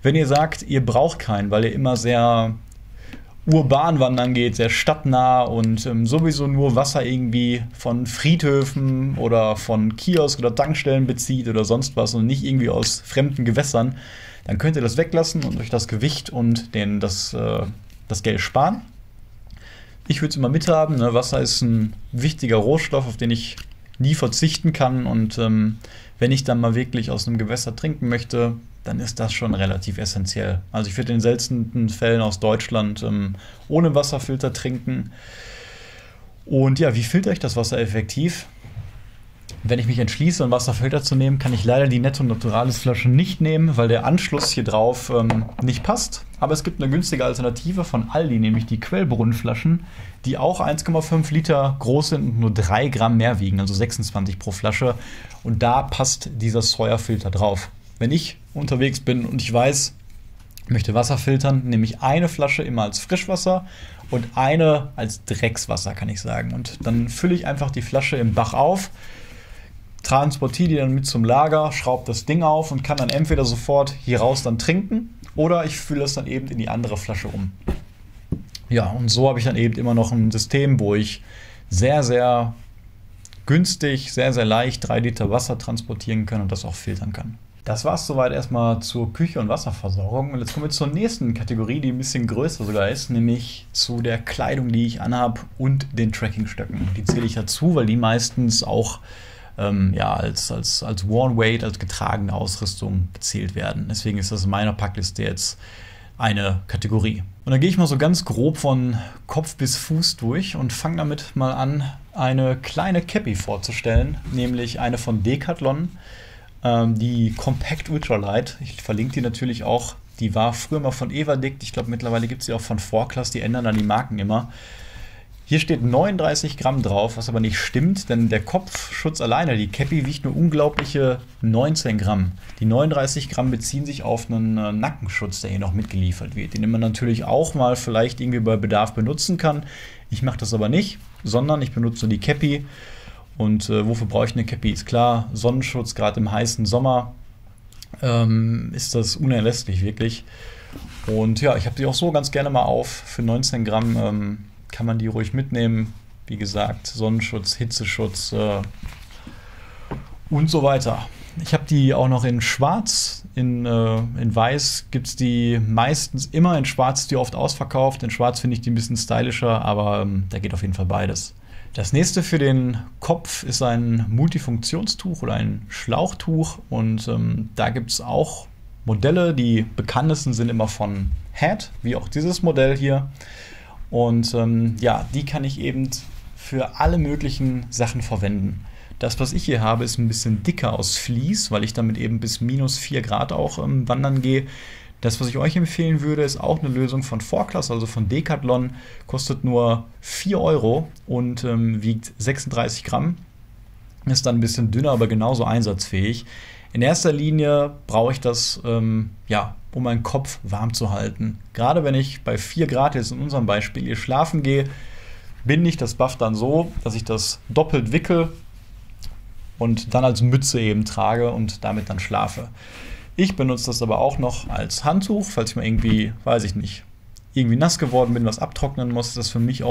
Wenn ihr sagt, ihr braucht keinen, weil ihr immer sehr urban wandern geht, sehr stadtnah und sowieso nur Wasser irgendwie von Friedhöfen oder von Kiosk oder Tankstellen bezieht oder sonst was und nicht irgendwie aus fremden Gewässern, dann könnt ihr das weglassen und euch das Gewicht und das Geld sparen. Ich würde es immer mithaben. Ne? Wasser ist ein wichtiger Rohstoff, auf den ich nie verzichten kann und wenn ich dann mal wirklich aus einem Gewässer trinken möchte, dann ist das schon relativ essentiell. Also ich würde in seltensten Fällen aus Deutschland ohne Wasserfilter trinken. Und ja, wie filtere ich das Wasser effektiv? Wenn ich mich entschließe, einen Wasserfilter zu nehmen, kann ich leider die Netto Naturalis Flasche nicht nehmen, weil der Anschluss hier drauf nicht passt. Aber es gibt eine günstige Alternative von Aldi, nämlich die Quellbrunnenflaschen, die auch 1,5 Liter groß sind und nur 3 Gramm mehr wiegen, also 26 pro Flasche. Und da passt dieser Sawyer-Filter drauf. Wenn ich unterwegs bin und ich weiß, ich möchte Wasser filtern, nehme ich eine Flasche immer als Frischwasser und eine als Dreckswasser, kann ich sagen. Und dann fülle ich einfach die Flasche im Bach auf, transportiere die dann mit zum Lager, schraube das Ding auf und kann dann entweder sofort hier raus dann trinken oder ich fülle es dann eben in die andere Flasche um. Ja, und so habe ich dann eben immer noch ein System, wo ich sehr, sehr günstig, sehr, sehr leicht 3 Liter Wasser transportieren kann und das auch filtern kann. Das war es soweit erstmal zur Küche- und Wasserversorgung. Und jetzt kommen wir zur nächsten Kategorie, die ein bisschen größer sogar ist, nämlich zu der Kleidung, die ich anhabe und den Trekkingstöcken. Die zähle ich dazu, weil die meistens auch als Worn Weight, als getragene Ausrüstung gezählt werden. Deswegen ist das in meiner Packliste jetzt eine Kategorie. Und dann gehe ich mal so ganz grob von Kopf bis Fuß durch und fange damit mal an, eine kleine Cappy vorzustellen, nämlich eine von Decathlon, die Compact Ultralight. Ich verlinke die natürlich auch Die war früher mal von Everdict. Ich glaube, mittlerweile gibt es sie auch von Forclaz. Die ändern dann die Marken immer. Hier steht 39 Gramm drauf, was aber nicht stimmt, denn der Kopfschutz alleine, die Cappy, wiegt nur unglaubliche 19 Gramm. Die 39 Gramm beziehen sich auf einen Nackenschutz, der hier noch mitgeliefert wird, den man natürlich auch mal vielleicht irgendwie bei Bedarf benutzen kann. Ich mache das aber nicht, sondern ich benutze die Cappy. Und wofür brauche ich eine Cappy? Ist klar, Sonnenschutz, gerade im heißen Sommer ist das unerlässlich, wirklich. Und ja, ich habe die auch so ganz gerne mal auf. Für 19 Gramm kann man die ruhig mitnehmen. Wie gesagt, Sonnenschutz, Hitzeschutz und so weiter. Ich habe die auch noch in Schwarz. In Weiß gibt es die meistens immer. In Schwarz ist die oft ausverkauft. In Schwarz finde ich die ein bisschen stylischer, aber da geht auf jeden Fall beides. Das nächste für den Kopf ist ein Multifunktionstuch oder ein Schlauchtuch. Und da gibt es auch Modelle. Die bekanntesten sind immer von Head, wie auch dieses Modell hier. Und ja, die kann ich eben für alle möglichen Sachen verwenden. Das, was ich hier habe, ist ein bisschen dicker aus Vlies, weil ich damit eben bis -4 Grad auch wandern gehe. Das, was ich euch empfehlen würde, ist auch eine Lösung von Forclaz, also von Decathlon. Kostet nur 4 Euro und wiegt 36 Gramm. Ist dann ein bisschen dünner, aber genauso einsatzfähig. In erster Linie brauche ich das, ja, um meinen Kopf warm zu halten. Gerade wenn ich bei 4 Grad jetzt in unserem Beispiel hier schlafen gehe, binde ich das Buff dann so, dass ich das doppelt wickel und dann als Mütze eben trage und damit dann schlafe. Ich benutze das aber auch noch als Handtuch, falls ich mal irgendwie, weiß ich nicht, irgendwie nass geworden bin, was abtrocknen muss, ist das für mich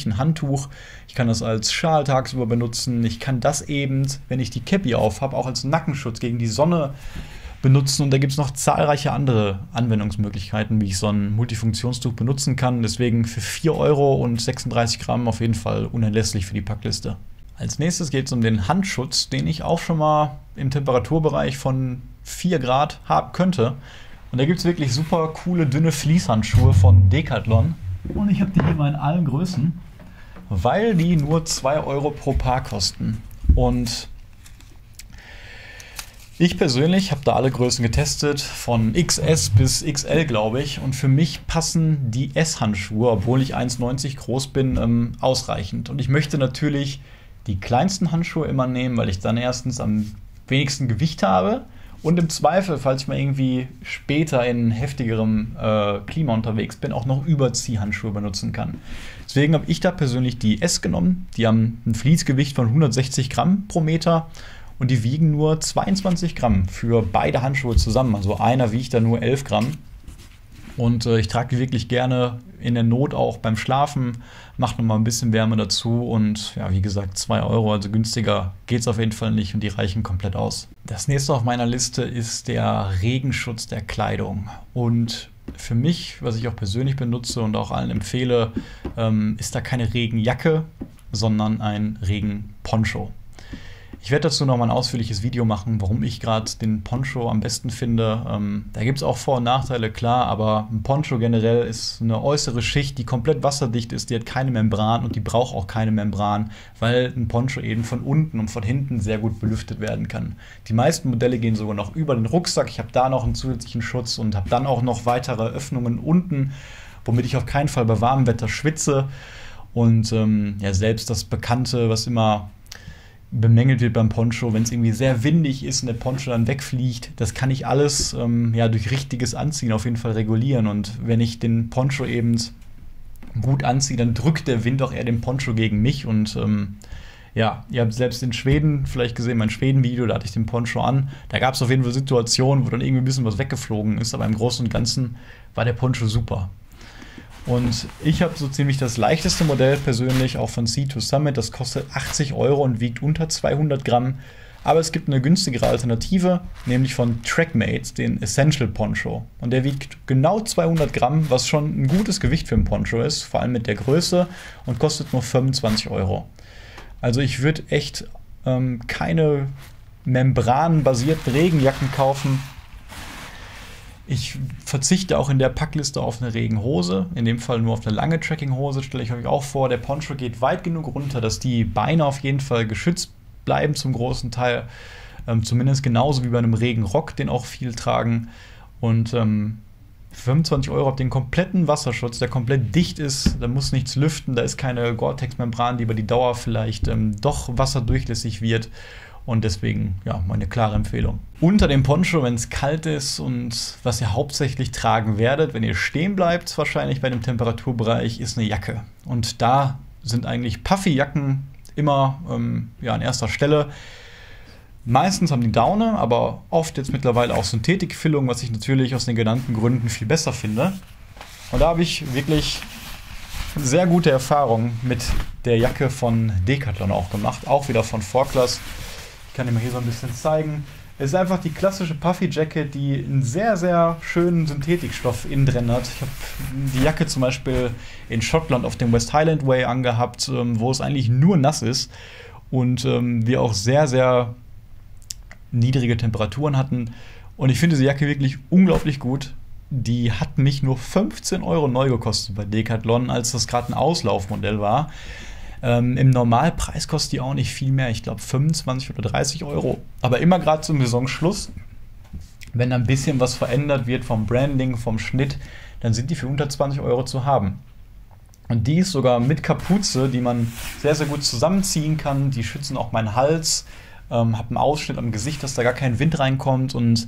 ein Handtuch. Ich kann das als Schal tagsüber benutzen. Ich kann das eben, wenn ich die Cappy auf habe, auch als Nackenschutz gegen die Sonne benutzen. Und da gibt es noch zahlreiche andere Anwendungsmöglichkeiten, wie ich so ein Multifunktionstuch benutzen kann. Deswegen für 4 Euro und 36 Gramm auf jeden Fall unerlässlich für die Packliste. Als nächstes geht es um den Handschutz, den ich auch schon mal im Temperaturbereich von 4 Grad haben könnte. Und da gibt es wirklich super coole, dünne Fließhandschuhe von Decathlon. Und ich habe die hier mal in allen Größen, weil die nur 2 Euro pro Paar kosten. Und ich persönlich habe da alle Größen getestet, von XS bis XL, glaube ich. Und für mich passen die S-Handschuhe, obwohl ich 1,90 groß bin, ausreichend. Und ich möchte natürlich die kleinsten Handschuhe immer nehmen, weil ich dann erstens am wenigsten Gewicht habe. Und im Zweifel, falls ich mal irgendwie später in heftigerem Klima unterwegs bin, auch noch Überziehhandschuhe benutzen kann. Deswegen habe ich da persönlich die S genommen. Die haben ein Fließgewicht von 160 Gramm pro Meter und die wiegen nur 22 Gramm für beide Handschuhe zusammen. Also einer wiegt da nur 11 Gramm. Und ich trage die wirklich gerne in der Not auch beim Schlafen, macht nochmal ein bisschen Wärme dazu und ja, wie gesagt, 2 Euro, also günstiger geht es auf jeden Fall nicht und die reichen komplett aus. Das nächste auf meiner Liste ist der Regenschutz der Kleidung. Und für mich, was ich auch persönlich benutze und auch allen empfehle, ist da keine Regenjacke, sondern ein Regenponcho. Ich werde dazu noch mal ein ausführliches Video machen, warum ich gerade den Poncho am besten finde. Da gibt es auch Vor- und Nachteile, klar, aber ein Poncho generell ist eine äußere Schicht, die komplett wasserdicht ist, die hat keine Membran und die braucht auch keine Membran, weil ein Poncho eben von unten und von hinten sehr gut belüftet werden kann. Die meisten Modelle gehen sogar noch über den Rucksack. Ich habe da noch einen zusätzlichen Schutz und habe dann auch noch weitere Öffnungen unten, womit ich auf keinen Fall bei warmem Wetter schwitze. Und ja, selbst das Bekannte, was immer bemängelt wird beim Poncho, wenn es irgendwie sehr windig ist und der Poncho dann wegfliegt, das kann ich alles ja, durch richtiges Anziehen auf jeden Fall regulieren. Und wenn ich den Poncho eben gut anziehe, dann drückt der Wind auch eher den Poncho gegen mich. Und ja, ihr habt selbst in Schweden vielleicht gesehen, mein Schweden-Video, da hatte ich den Poncho an. Da gab es auf jeden Fall Situationen, wo dann irgendwie ein bisschen was weggeflogen ist, aber im Großen und Ganzen war der Poncho super. Und ich habe so ziemlich das leichteste Modell persönlich, auch von Sea2 Summit. Das kostet 80 Euro und wiegt unter 200 Gramm. Aber es gibt eine günstigere Alternative, nämlich von Trackmate, den Essential Poncho. Und der wiegt genau 200 Gramm, was schon ein gutes Gewicht für einen Poncho ist, vor allem mit der Größe, und kostet nur 25 Euro. Also ich würde echt keine membranbasierten Regenjacken kaufen. Ich verzichte auch in der Packliste auf eine Regenhose, in dem Fall nur auf eine lange Trekkinghose, stelle ich euch auch vor. Der Poncho geht weit genug runter, dass die Beine auf jeden Fall geschützt bleiben zum großen Teil. Zumindest genauso wie bei einem Regenrock, den auch viel tragen. Und Für 25 € habt ihr den kompletten Wasserschutz, der komplett dicht ist, da muss nichts lüften, da ist keine Gore-Tex-Membran, die über die Dauer vielleicht doch wasserdurchlässig wird. Und deswegen, ja, meine klare Empfehlung. Unter dem Poncho, wenn es kalt ist und was ihr hauptsächlich tragen werdet, wenn ihr stehen bleibt, wahrscheinlich bei dem Temperaturbereich, ist eine Jacke. Und da sind eigentlich Puffy-Jacken immer an erster Stelle. Meistens haben die Daune, aber oft jetzt mittlerweile auch Synthetikfüllung, was ich natürlich aus den genannten Gründen viel besser finde. Und da habe ich wirklich sehr gute Erfahrungen mit der Jacke von Decathlon auch gemacht, auch wieder von 4Class. Ich kann dir mal hier so ein bisschen zeigen. Es ist einfach die klassische Puffy-Jacket, die einen sehr, sehr schönen Synthetikstoff innen drin hat. Ich habe die Jacke zum Beispiel in Schottland auf dem West Highland Way angehabt, wo es eigentlich nur nass ist und wir auch sehr, sehr niedrige Temperaturen hatten. Und ich finde diese Jacke wirklich unglaublich gut. Die hat mich nur 15 € neu gekostet bei Decathlon, als das gerade ein Auslaufmodell war. Im Normalpreis kostet die auch nicht viel mehr, ich glaube 25 oder 30 €. Aber immer gerade zum Saisonschluss, wenn ein bisschen was verändert wird vom Branding, vom Schnitt, dann sind die für unter 20 € zu haben. Und die ist sogar mit Kapuze, die man sehr, sehr gut zusammenziehen kann. Die schützen auch meinen Hals, habe einen Ausschnitt am Gesicht, dass da gar kein Wind reinkommt. Und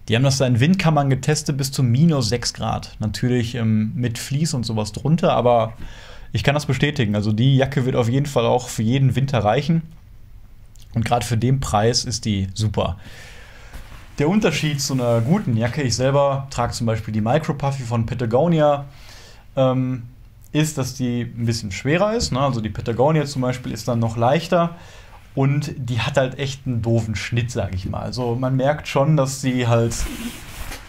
die haben das da in Windkammern getestet bis zu -6 Grad. Natürlich mit Vlies und sowas drunter, aber ich kann das bestätigen. Also die Jacke wird auf jeden Fall auch für jeden Winter reichen. Und gerade für den Preis ist die super. Der Unterschied zu einer guten Jacke, ich selber trage zum Beispiel die Micro Puffy von Patagonia, ist, dass die ein bisschen schwerer ist. Ne? Also die Patagonia zum Beispiel ist dann noch leichter. Und die hat halt echt einen doofen Schnitt, sage ich mal. Also man merkt schon, dass sie halt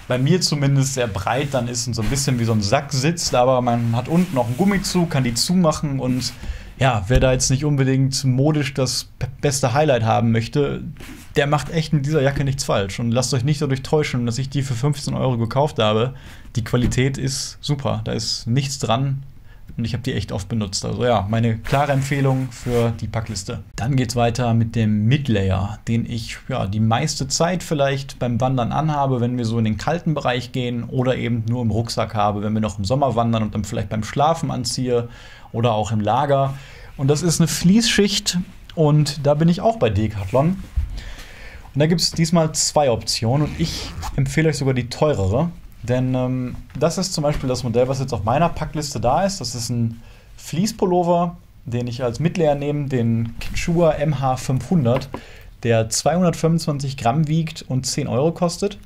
bei mir zumindest sehr breit dann ist und so ein bisschen wie so ein Sack sitzt, aber man hat unten noch einen Gummizug, kann die zumachen und ja, wer da jetzt nicht unbedingt modisch das beste Highlight haben möchte, der macht echt mit dieser Jacke nichts falsch. Und lasst euch nicht dadurch täuschen, dass ich die für 15 € gekauft habe. Die Qualität ist super, da ist nichts dran. Und ich habe die echt oft benutzt. Also ja, meine klare Empfehlung für die Packliste. Dann geht es weiter mit dem Midlayer, den ich die meiste Zeit vielleicht beim Wandern anhabe, wenn wir so in den kalten Bereich gehen oder eben nur im Rucksack habe, wenn wir noch im Sommer wandern und dann vielleicht beim Schlafen anziehe oder auch im Lager. Und das ist eine Fleece-Schicht und da bin ich auch bei Decathlon. Und da gibt es diesmal 2 Optionen und ich empfehle euch sogar die teurere. Denn das ist zum Beispiel das Modell, was jetzt auf meiner Packliste da ist. Das ist ein Fleece-Pullover, den ich als Midlayer nehme, den Quechua MH500, der 225 Gramm wiegt und 10 € kostet.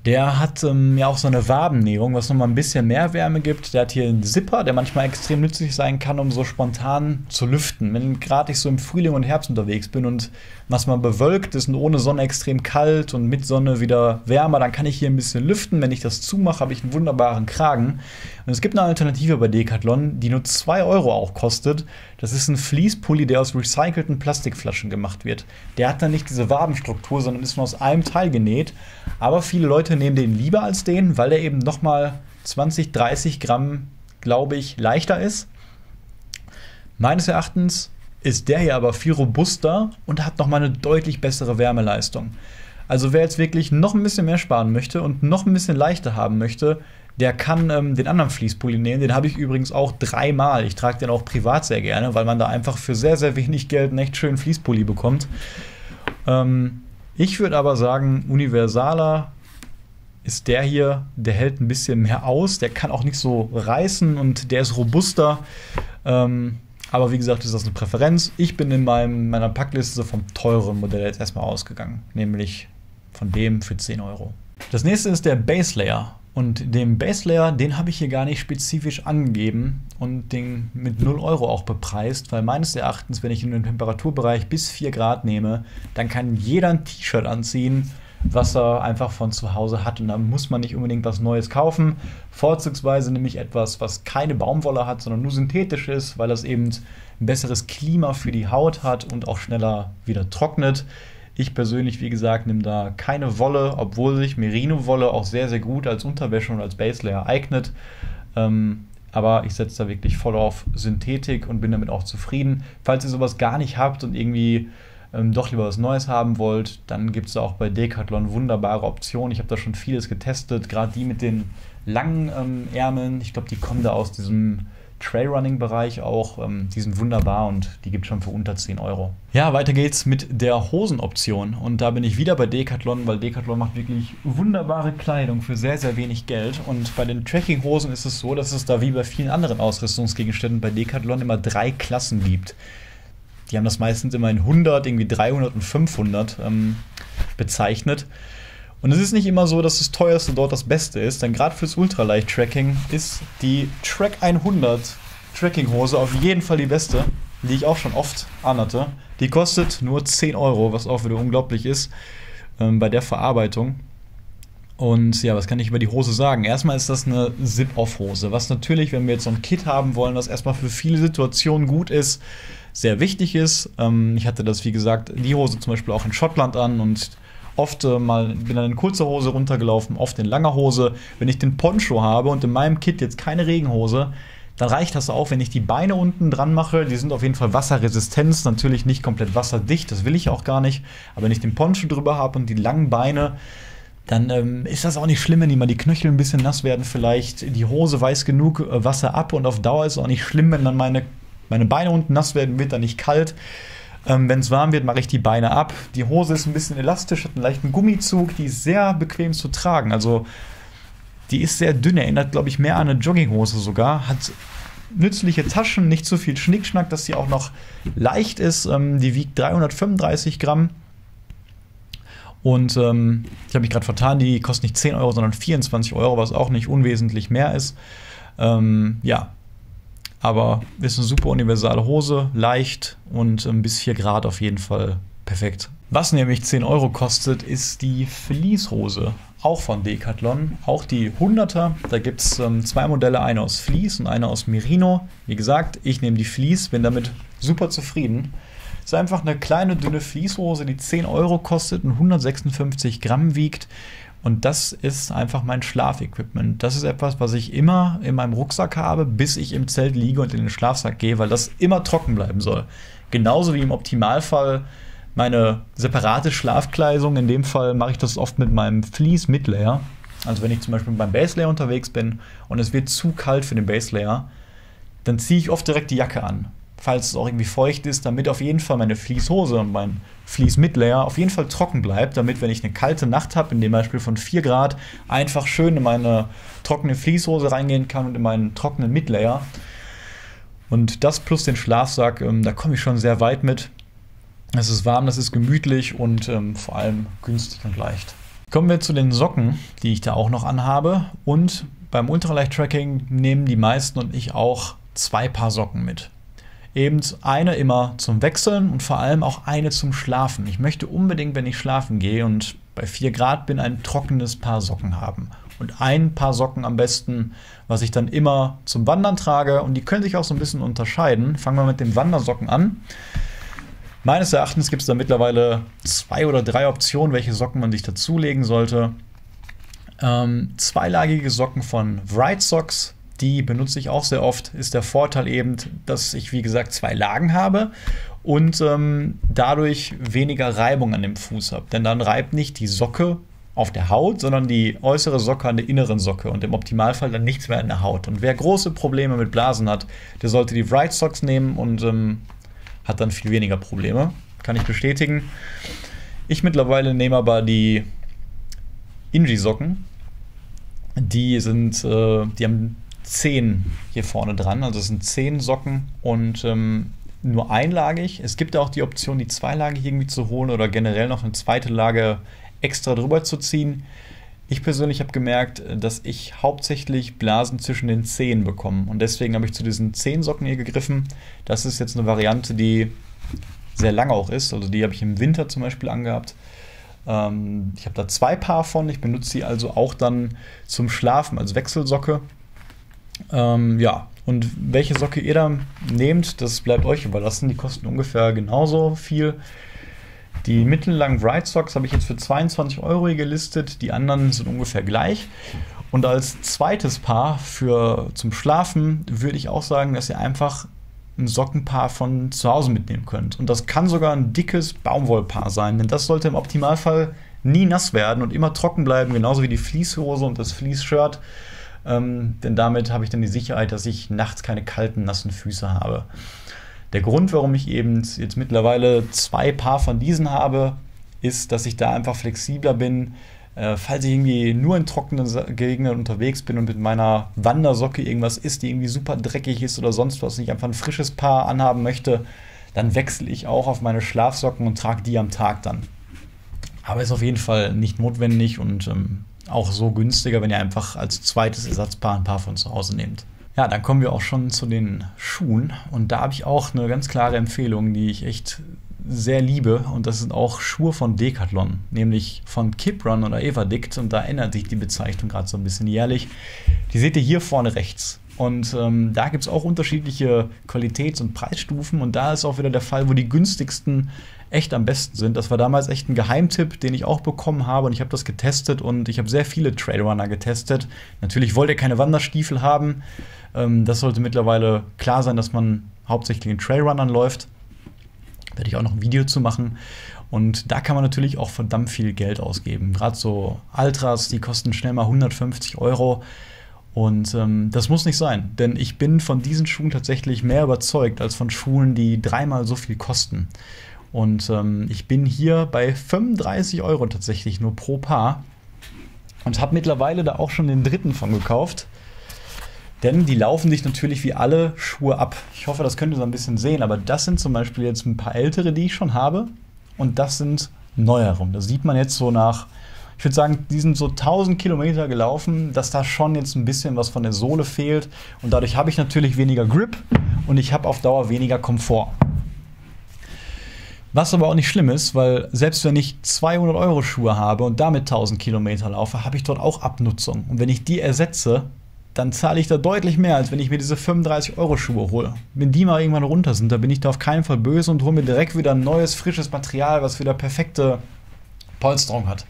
Der hat auch so eine Wabennähung, was nochmal ein bisschen mehr Wärme gibt. Der hat hier einen Zipper, der manchmal extrem nützlich sein kann, um so spontan zu lüften. Wenn gerade ich so im Frühling und Herbst unterwegs bin und was mal bewölkt ist und ohne Sonne extrem kalt und mit Sonne wieder wärmer, dann kann ich hier ein bisschen lüften. Wenn ich das zumache, habe ich einen wunderbaren Kragen. Und es gibt eine Alternative bei Decathlon, die nur 2 € auch kostet. Das ist ein Fleece-Pulli, der aus recycelten Plastikflaschen gemacht wird. Der hat dann nicht diese Wabenstruktur, sondern ist nur aus einem Teil genäht. Aber viele Leute nehmen den lieber als den, weil der eben nochmal 20, 30 Gramm, glaube ich, leichter ist. Meines Erachtens ist der hier aber viel robuster und hat nochmal eine deutlich bessere Wärmeleistung. Also wer jetzt wirklich noch ein bisschen mehr sparen möchte und noch ein bisschen leichter haben möchte, der kann den anderen Fleece-Pulli nehmen. Den habe ich übrigens auch 3-mal. Ich trage den auch privat sehr gerne, weil man da einfach für sehr, sehr wenig Geld einen echt schönen Fleece-Pulli bekommt. Ich würde aber sagen, universaler ist der hier, der hält ein bisschen mehr aus, der kann auch nicht so reißen und der ist robuster. Aber wie gesagt, ist das eine Präferenz. Ich bin in meiner Packliste vom teuren Modell jetzt erstmal ausgegangen, nämlich von dem für 10 €. Das nächste ist der Base Layer. Und den Base Layer, den habe ich hier gar nicht spezifisch angegeben und den mit 0 € auch bepreist, weil meines Erachtens, wenn ich in den Temperaturbereich bis 4 Grad nehme, dann kann jeder ein T-Shirt anziehen, was er einfach von zu Hause hat. Und da muss man nicht unbedingt was Neues kaufen. Vorzugsweise nämlich etwas, was keine Baumwolle hat, sondern nur synthetisch ist, weil das eben ein besseres Klima für die Haut hat und auch schneller wieder trocknet. Ich persönlich, wie gesagt, nehme da keine Wolle, obwohl sich Merino-Wolle auch sehr, sehr gut als Unterwäsche und als Base Layer eignet. Aber ich setze da wirklich voll auf Synthetik und bin damit auch zufrieden. Falls ihr sowas gar nicht habt und irgendwie doch lieber was Neues haben wollt, dann gibt es auch bei Decathlon wunderbare Optionen. Ich habe da schon vieles getestet, gerade die mit den langen Ärmeln. Ich glaube, die kommen da aus diesem Trailrunning-Bereich auch. Die sind wunderbar und die gibt es schon für unter 10 Euro. Ja, weiter geht's mit der Hosenoption. Und da bin ich wieder bei Decathlon, weil Decathlon macht wirklich wunderbare Kleidung für sehr, sehr wenig Geld. Und bei den Trekkinghosen ist es so, dass es da wie bei vielen anderen Ausrüstungsgegenständen bei Decathlon immer 3 Klassen gibt. Die haben das meistens immer in 100, irgendwie 300 und 500 bezeichnet. Und es ist nicht immer so, dass das teuerste dort das Beste ist, denn gerade fürs Ultraleicht-Tracking ist die Trek 100 Trekkinghose auf jeden Fall die beste, die ich auch schon oft anhatte. Die kostet nur 10 Euro, was auch wieder unglaublich ist bei der Verarbeitung. Und ja, was kann ich über die Hose sagen? Erstmal ist das eine Zip-Off-Hose, was natürlich, wenn wir jetzt so ein Kit haben wollen, was erstmal für viele Situationen gut ist, sehr wichtig ist. Ich hatte das, wie gesagt, die Hose zum Beispiel auch in Schottland an und oft bin dann in kurzer Hose runtergelaufen, oft in langer Hose. Wenn ich den Poncho habe und in meinem Kit jetzt keine Regenhose, dann reicht das auch, wenn ich die Beine unten dran mache. Die sind auf jeden Fall wasserresistent, natürlich nicht komplett wasserdicht, das will ich auch gar nicht. Aber wenn ich den Poncho drüber habe und die langen Beine, dann ist das auch nicht schlimm, wenn die Knöchel ein bisschen nass werden vielleicht. Die Hose weist genug Wasser ab und auf Dauer ist es auch nicht schlimm, wenn dann meine Beine unten nass werden, wird dann nicht kalt. Wenn es warm wird, mache ich die Beine ab. Die Hose ist ein bisschen elastisch, hat einen leichten Gummizug, die ist sehr bequem zu tragen. Also die ist sehr dünn, erinnert, glaube ich, mehr an eine Jogginghose sogar. Hat nützliche Taschen, nicht zu viel Schnickschnack, dass sie auch noch leicht ist. Die wiegt 335 Gramm. Und ich habe mich gerade vertan, die kostet nicht 10 Euro, sondern 24 Euro, was auch nicht unwesentlich mehr ist. Ja. Aber ist eine super universale Hose, leicht und bis 4 Grad auf jeden Fall perfekt. Was nämlich 10 Euro kostet, ist die Fleece-Hose, auch von Decathlon. Auch die 100er, da gibt es 2 Modelle, eine aus Fleece und eine aus Merino. Wie gesagt, ich nehme die Fleece, bin damit super zufrieden. Ist einfach eine kleine, dünne Fleece-Hose, die 10 Euro kostet und 156 Gramm wiegt. Und das ist einfach mein Schlafequipment. Das ist etwas, was ich immer in meinem Rucksack habe, bis ich im Zelt liege und in den Schlafsack gehe, weil das immer trocken bleiben soll. Genauso wie im Optimalfall meine separate Schlafkleidung. In dem Fall mache ich das oft mit meinem Fleece Midlayer. Also wenn ich zum Beispiel beim Baselayer unterwegs bin und es wird zu kalt für den Baselayer, dann ziehe ich oft direkt die Jacke an, falls es auch irgendwie feucht ist, damit auf jeden Fall meine Fleece-Hose und mein Fleece-Midlayer auf jeden Fall trocken bleibt, damit, wenn ich eine kalte Nacht habe, in dem Beispiel von 4 Grad, einfach schön in meine trockene Fleece-Hose reingehen kann und in meinen trockenen Midlayer. Und das plus den Schlafsack, da komme ich schon sehr weit mit. Es ist warm, das ist gemütlich und vor allem günstig und leicht. Kommen wir zu den Socken, die ich da auch noch anhabe. Und beim Ultraleicht-Tracking nehmen die meisten und ich auch 2 Paar Socken mit. Eben eine immer zum Wechseln und vor allem auch eine zum Schlafen. Ich möchte unbedingt, wenn ich schlafen gehe und bei 4 Grad bin, ein trockenes Paar Socken haben. Und ein Paar Socken am besten, was ich dann immer zum Wandern trage. Und die können sich auch so ein bisschen unterscheiden. Fangen wir mit den Wandersocken an. Meines Erachtens gibt es da mittlerweile 2 oder 3 Optionen, welche Socken man sich dazulegen sollte. Zweilagige Socken von Wright Socks. Die benutze ich auch sehr oft. Ist der Vorteil eben, dass ich, wie gesagt, 2 Lagen habe und dadurch weniger Reibung an dem Fuß habe. Denn dann reibt nicht die Socke auf der Haut, sondern die äußere Socke an der inneren Socke und im Optimalfall dann nichts mehr an der Haut. Und wer große Probleme mit Blasen hat, der sollte die Wright Socks nehmen und hat dann viel weniger Probleme. Kann ich bestätigen. Ich mittlerweile nehme aber die Inji-Socken. Die haben 10 hier vorne dran, also es sind 10 Socken und nur einlagig. Es gibt auch die Option, die zweilagig irgendwie zu holen oder generell noch eine zweite Lage extra drüber zu ziehen. Ich persönlich habe gemerkt, dass ich hauptsächlich Blasen zwischen den Zehen bekomme und deswegen habe ich zu diesen 10 Socken hier gegriffen. Das ist jetzt eine Variante, die sehr lang auch ist, also die habe ich im Winter zum Beispiel angehabt. Ich habe da 2 Paar von, ich benutze sie also auch dann zum Schlafen als Wechselsocke. Ja, und welche Socke ihr da nehmt, das bleibt euch überlassen. Die kosten ungefähr genauso viel. Die mittellangen Wright Socks habe ich jetzt für 22 Euro hier gelistet. Die anderen sind ungefähr gleich. Und als zweites Paar zum Schlafen würde ich auch sagen, dass ihr einfach ein Sockenpaar von zu Hause mitnehmen könnt. Und das kann sogar ein dickes Baumwollpaar sein, denn das sollte im Optimalfall nie nass werden und immer trocken bleiben, genauso wie die Fleecehose und das Fleece-Shirt. Denn damit habe ich dann die Sicherheit, dass ich nachts keine kalten, nassen Füße habe. Der Grund, warum ich eben jetzt mittlerweile 2 Paar von diesen habe, ist, dass ich da einfach flexibler bin. Falls ich irgendwie nur in trockenen Gegenden unterwegs bin und mit meiner Wandersocke irgendwas ist, die irgendwie super dreckig ist oder sonst was, und ich einfach ein frisches Paar anhaben möchte, dann wechsle ich auch auf meine Schlafsocken und trage die am Tag dann. Aber ist auf jeden Fall nicht notwendig und auch so günstiger, wenn ihr einfach als zweites Ersatzpaar ein Paar von zu Hause nehmt. Ja, dann kommen wir auch schon zu den Schuhen. Und da habe ich auch eine ganz klare Empfehlung, die ich echt sehr liebe. Und das sind auch Schuhe von Decathlon, nämlich von Kiprun oder Everdict. Und da ändert sich die Bezeichnung gerade so ein bisschen jährlich. Die seht ihr hier vorne rechts. Und da gibt es auch unterschiedliche Qualitäts- und Preisstufen. Und da ist auch wieder der Fall, wo die günstigsten echt am besten sind. Das war damals echt ein Geheimtipp, den ich auch bekommen habe. Und ich habe das getestet und ich habe sehr viele Trailrunner getestet. Natürlich wollt ihr keine Wanderstiefel haben. Das sollte mittlerweile klar sein, dass man hauptsächlich in Trailrunnern läuft. Werde ich auch noch ein Video zu machen. Und da kann man natürlich auch verdammt viel Geld ausgeben. Gerade so Ultras, die kosten schnell mal 150 €. Und das muss nicht sein, denn ich bin von diesen Schuhen tatsächlich mehr überzeugt als von Schuhen, die 3-mal so viel kosten. Und ich bin hier bei 35 € tatsächlich nur pro Paar und habe mittlerweile da auch schon den 3. von gekauft. Denn die laufen sich natürlich wie alle Schuhe ab. Ich hoffe, das könnt ihr so ein bisschen sehen, aber das sind zum Beispiel jetzt ein paar ältere, die ich schon habe. Und das sind neuere. Das sieht man jetzt so nach, ich würde sagen, die sind so 1000 Kilometer gelaufen, dass da schon jetzt ein bisschen was von der Sohle fehlt. Und dadurch habe ich natürlich weniger Grip und ich habe auf Dauer weniger Komfort. Was aber auch nicht schlimm ist, weil selbst wenn ich 200 € Schuhe habe und damit 1000 Kilometer laufe, habe ich dort auch Abnutzung. Und wenn ich die ersetze, dann zahle ich da deutlich mehr, als wenn ich mir diese 35 € Schuhe hole. Wenn die mal irgendwann runter sind, dann bin ich da auf keinen Fall böse und hole mir direkt wieder ein neues, frisches Material, was wieder perfekte Polsterung hat.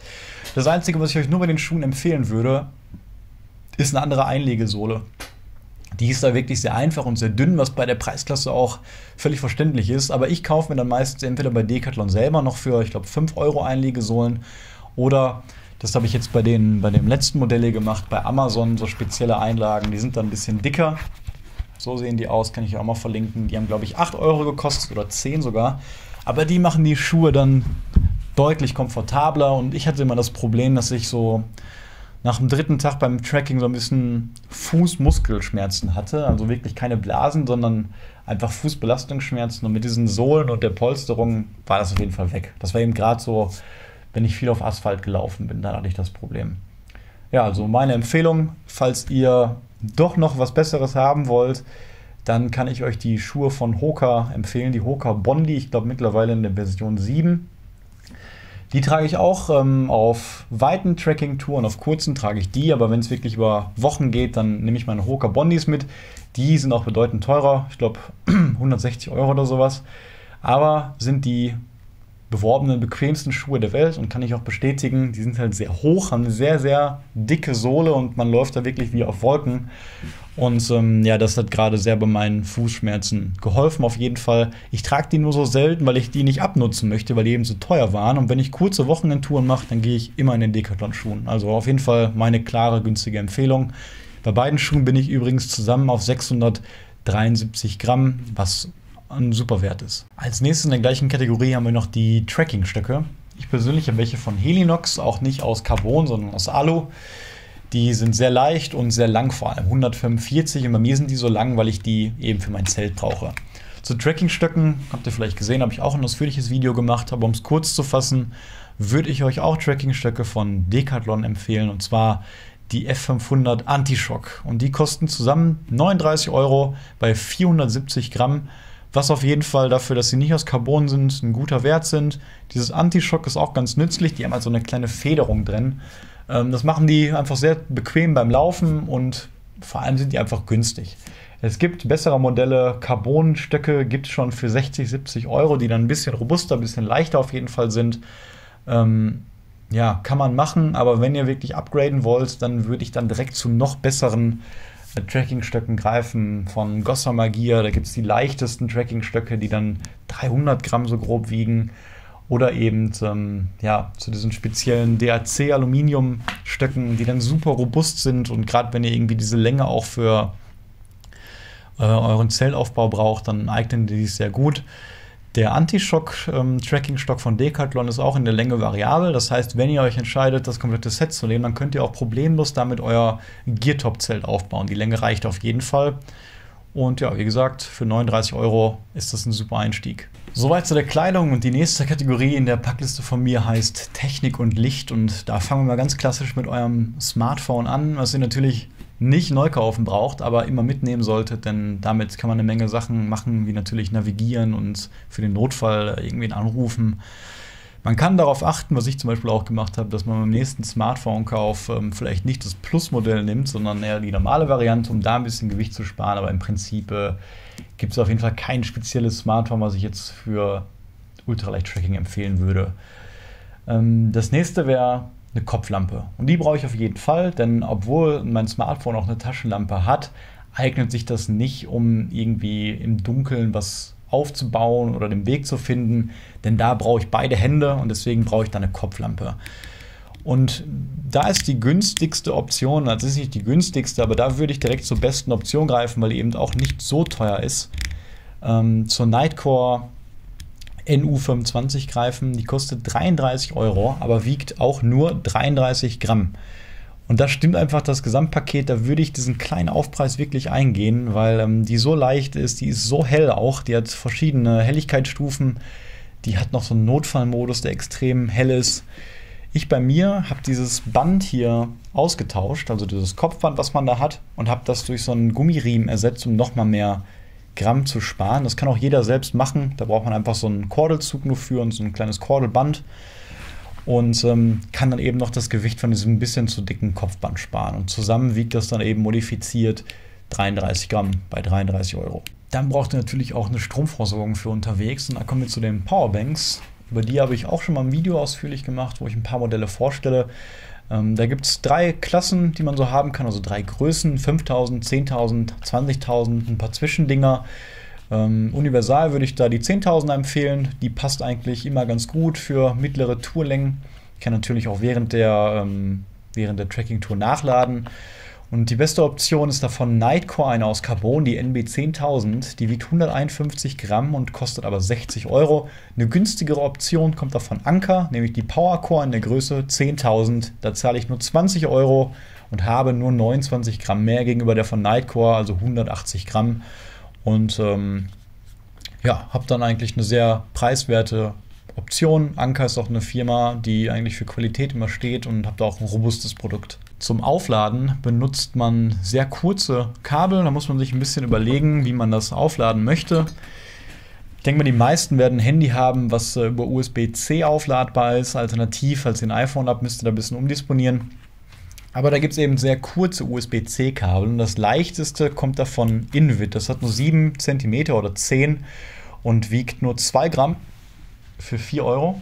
Das Einzige, was ich euch nur bei den Schuhen empfehlen würde, ist eine andere Einlegesohle. Die ist da wirklich sehr einfach und sehr dünn, was bei der Preisklasse auch völlig verständlich ist. Aber ich kaufe mir dann meistens entweder bei Decathlon selber noch für, ich glaube, 5 € Einlegesohlen oder, das habe ich jetzt bei dem letzten Modell hier gemacht, bei Amazon, so spezielle Einlagen, die sind dann ein bisschen dicker. So sehen die aus, kann ich auch mal verlinken. Die haben, glaube ich, 8 € gekostet oder 10 sogar. Aber die machen die Schuhe dann deutlich komfortabler und ich hatte immer das Problem, dass ich so nach dem 3. Tag beim Tracking so ein bisschen Fußmuskelschmerzen hatte. Also wirklich keine Blasen, sondern einfach Fußbelastungsschmerzen. Und mit diesen Sohlen und der Polsterung war das auf jeden Fall weg. Das war eben gerade so, wenn ich viel auf Asphalt gelaufen bin, dann hatte ich das Problem. Ja, also meine Empfehlung, falls ihr doch noch was Besseres haben wollt, dann kann ich euch die Schuhe von Hoka empfehlen. Die Hoka Bondi, ich glaube mittlerweile in der Version 7. Die trage ich auch auf weiten Trekking-Touren, auf kurzen trage ich die, aber wenn es wirklich über Wochen geht, dann nehme ich meine Hoka Bondis mit. Die sind auch bedeutend teurer, ich glaube 160 € oder sowas, aber sind die beworbenen, bequemsten Schuhe der Welt und kann ich auch bestätigen, die sind halt sehr hoch, haben eine sehr, sehr dicke Sohle und man läuft da wirklich wie auf Wolken. Und ja, das hat gerade sehr bei meinen Fußschmerzen geholfen auf jeden Fall. Ich trage die nur so selten, weil ich die nicht abnutzen möchte, weil die eben so teuer waren. Und wenn ich kurze Wochenendtouren mache, dann gehe ich immer in den Decathlon-Schuhen. Also auf jeden Fall meine klare, günstige Empfehlung. Bei beiden Schuhen bin ich übrigens zusammen auf 673 Gramm, was ein super Wert ist. Als nächstes in der gleichen Kategorie haben wir noch die Trekking-Stöcke. Ich persönlich habe welche von Helinox, auch nicht aus Carbon, sondern aus Alu. Die sind sehr leicht und sehr lang, vor allem 145. Und bei mir sind die so lang, weil ich die eben für mein Zelt brauche. Zu Trekking-Stöcken, habt ihr vielleicht gesehen, habe ich auch ein ausführliches Video gemacht. Aber um es kurz zu fassen, würde ich euch auch Trekking-Stöcke von Decathlon empfehlen. Und zwar die F500 Anti-Shock. Und die kosten zusammen 39 € bei 470 Gramm. Was auf jeden Fall dafür, dass sie nicht aus Carbon sind, ein guter Wert sind. Dieses Anti-Shock ist auch ganz nützlich. Die haben halt so eine kleine Federung drin. Das machen die einfach sehr bequem beim Laufen und vor allem sind die einfach günstig. Es gibt bessere Modelle, Carbon-Stöcke gibt es schon für 60, 70 €, die dann ein bisschen robuster, ein bisschen leichter auf jeden Fall sind. Ja, kann man machen, aber wenn ihr wirklich upgraden wollt, dann würde ich dann direkt zu noch besseren Trackingstöcken greifen, von Gossamer Gear. Da gibt es die leichtesten Trackingstöcke, die dann 300 Gramm so grob wiegen. Oder eben ja, zu diesen speziellen DAC-Aluminiumstöcken, die dann super robust sind. Und gerade wenn ihr irgendwie diese Länge auch für euren Zellaufbau braucht, dann eignen die sich sehr gut. Der Anti-Shock-Tracking-Stock von Decathlon ist auch in der Länge variabel. Das heißt, wenn ihr euch entscheidet, das komplette Set zu nehmen, dann könnt ihr auch problemlos damit euer Geartop-Zelt aufbauen. Die Länge reicht auf jeden Fall. Und ja, wie gesagt, für 39 € ist das ein super Einstieg. Soweit zu der Kleidung, und die nächste Kategorie in der Packliste von mir heißt Technik und Licht. Und da fangen wir mal ganz klassisch mit eurem Smartphone an, was ihr natürlich nicht neu kaufen braucht, aber immer mitnehmen solltet, denn damit kann man eine Menge Sachen machen, wie natürlich navigieren und für den Notfall irgendwen anrufen. Man kann darauf achten, was ich zum Beispiel auch gemacht habe, dass man beim nächsten Smartphone-Kauf vielleicht nicht das Plus-Modell nimmt, sondern eher die normale Variante, um da ein bisschen Gewicht zu sparen. Aber im Prinzip gibt es auf jeden Fall kein spezielles Smartphone, was ich jetzt für Ultraleicht-Tracking empfehlen würde. Das nächste wäre eine Kopflampe. Und die brauche ich auf jeden Fall, denn obwohl mein Smartphone auch eine Taschenlampe hat, eignet sich das nicht, um irgendwie im Dunkeln was aufzubauen oder den Weg zu finden, denn da brauche ich beide Hände und deswegen brauche ich dann eine Kopflampe. Und da ist die günstigste Option, das ist nicht die günstigste, aber da würde ich direkt zur besten Option greifen, weil die eben auch nicht so teuer ist. Zur Nitecore NU25 greifen, die kostet 33 €, aber wiegt auch nur 33 Gramm. Und da stimmt einfach das Gesamtpaket, da würde ich diesen kleinen Aufpreis wirklich eingehen, weil die so leicht ist, die ist so hell auch, die hat verschiedene Helligkeitsstufen, die hat noch so einen Notfallmodus, der extrem hell ist. Ich bei mir habe dieses Band hier ausgetauscht, also dieses Kopfband, was man da hat, und habe das durch so einen Gummiriemen ersetzt, um nochmal mehr Gramm zu sparen. Das kann auch jeder selbst machen. Da braucht man einfach so einen Kordelzug nur für und so ein kleines Kordelband und kann dann eben noch das Gewicht von diesem bisschen zu dicken Kopfband sparen. Und zusammen wiegt das dann eben modifiziert 33 Gramm bei 33 €. Dann braucht ihr natürlich auch eine Stromversorgung für unterwegs. Und da kommen wir zu den Powerbanks. Über die habe ich auch schon mal ein Video ausführlich gemacht, wo ich ein paar Modelle vorstelle. Da gibt es 3 Klassen, die man so haben kann, also 3 Größen, 5.000, 10.000, 20.000, ein paar Zwischendinger. Universal würde ich da die 10.000er empfehlen, die passt eigentlich immer ganz gut für mittlere Tourlängen. Ich kann natürlich auch während der Tracking-Tour nachladen. Und die beste Option ist davon Nitecore, eine aus Carbon, die NB10000. Die wiegt 151 Gramm und kostet aber 60 €. Eine günstigere Option kommt davon Anker, nämlich die Powercore in der Größe 10.000. Da zahle ich nur 20 € und habe nur 29 Gramm mehr gegenüber der von Nitecore, also 180 Gramm. Und ja, habe dann eigentlich eine sehr preiswerte Option. Anker ist auch eine Firma, die eigentlich für Qualität immer steht, und habe da auch ein robustes Produkt. Zum Aufladen benutzt man sehr kurze Kabel. Da muss man sich ein bisschen überlegen, wie man das aufladen möchte. Ich denke mal, die meisten werden ein Handy haben, was über USB-C aufladbar ist. Alternativ, falls ihr ein iPhone habt, müsst ihr da ein bisschen umdisponieren. Aber da gibt es eben sehr kurze USB-C-Kabel. Und das leichteste kommt davon Invid. Das hat nur 7 cm oder 10 und wiegt nur 2 Gramm für 4 €.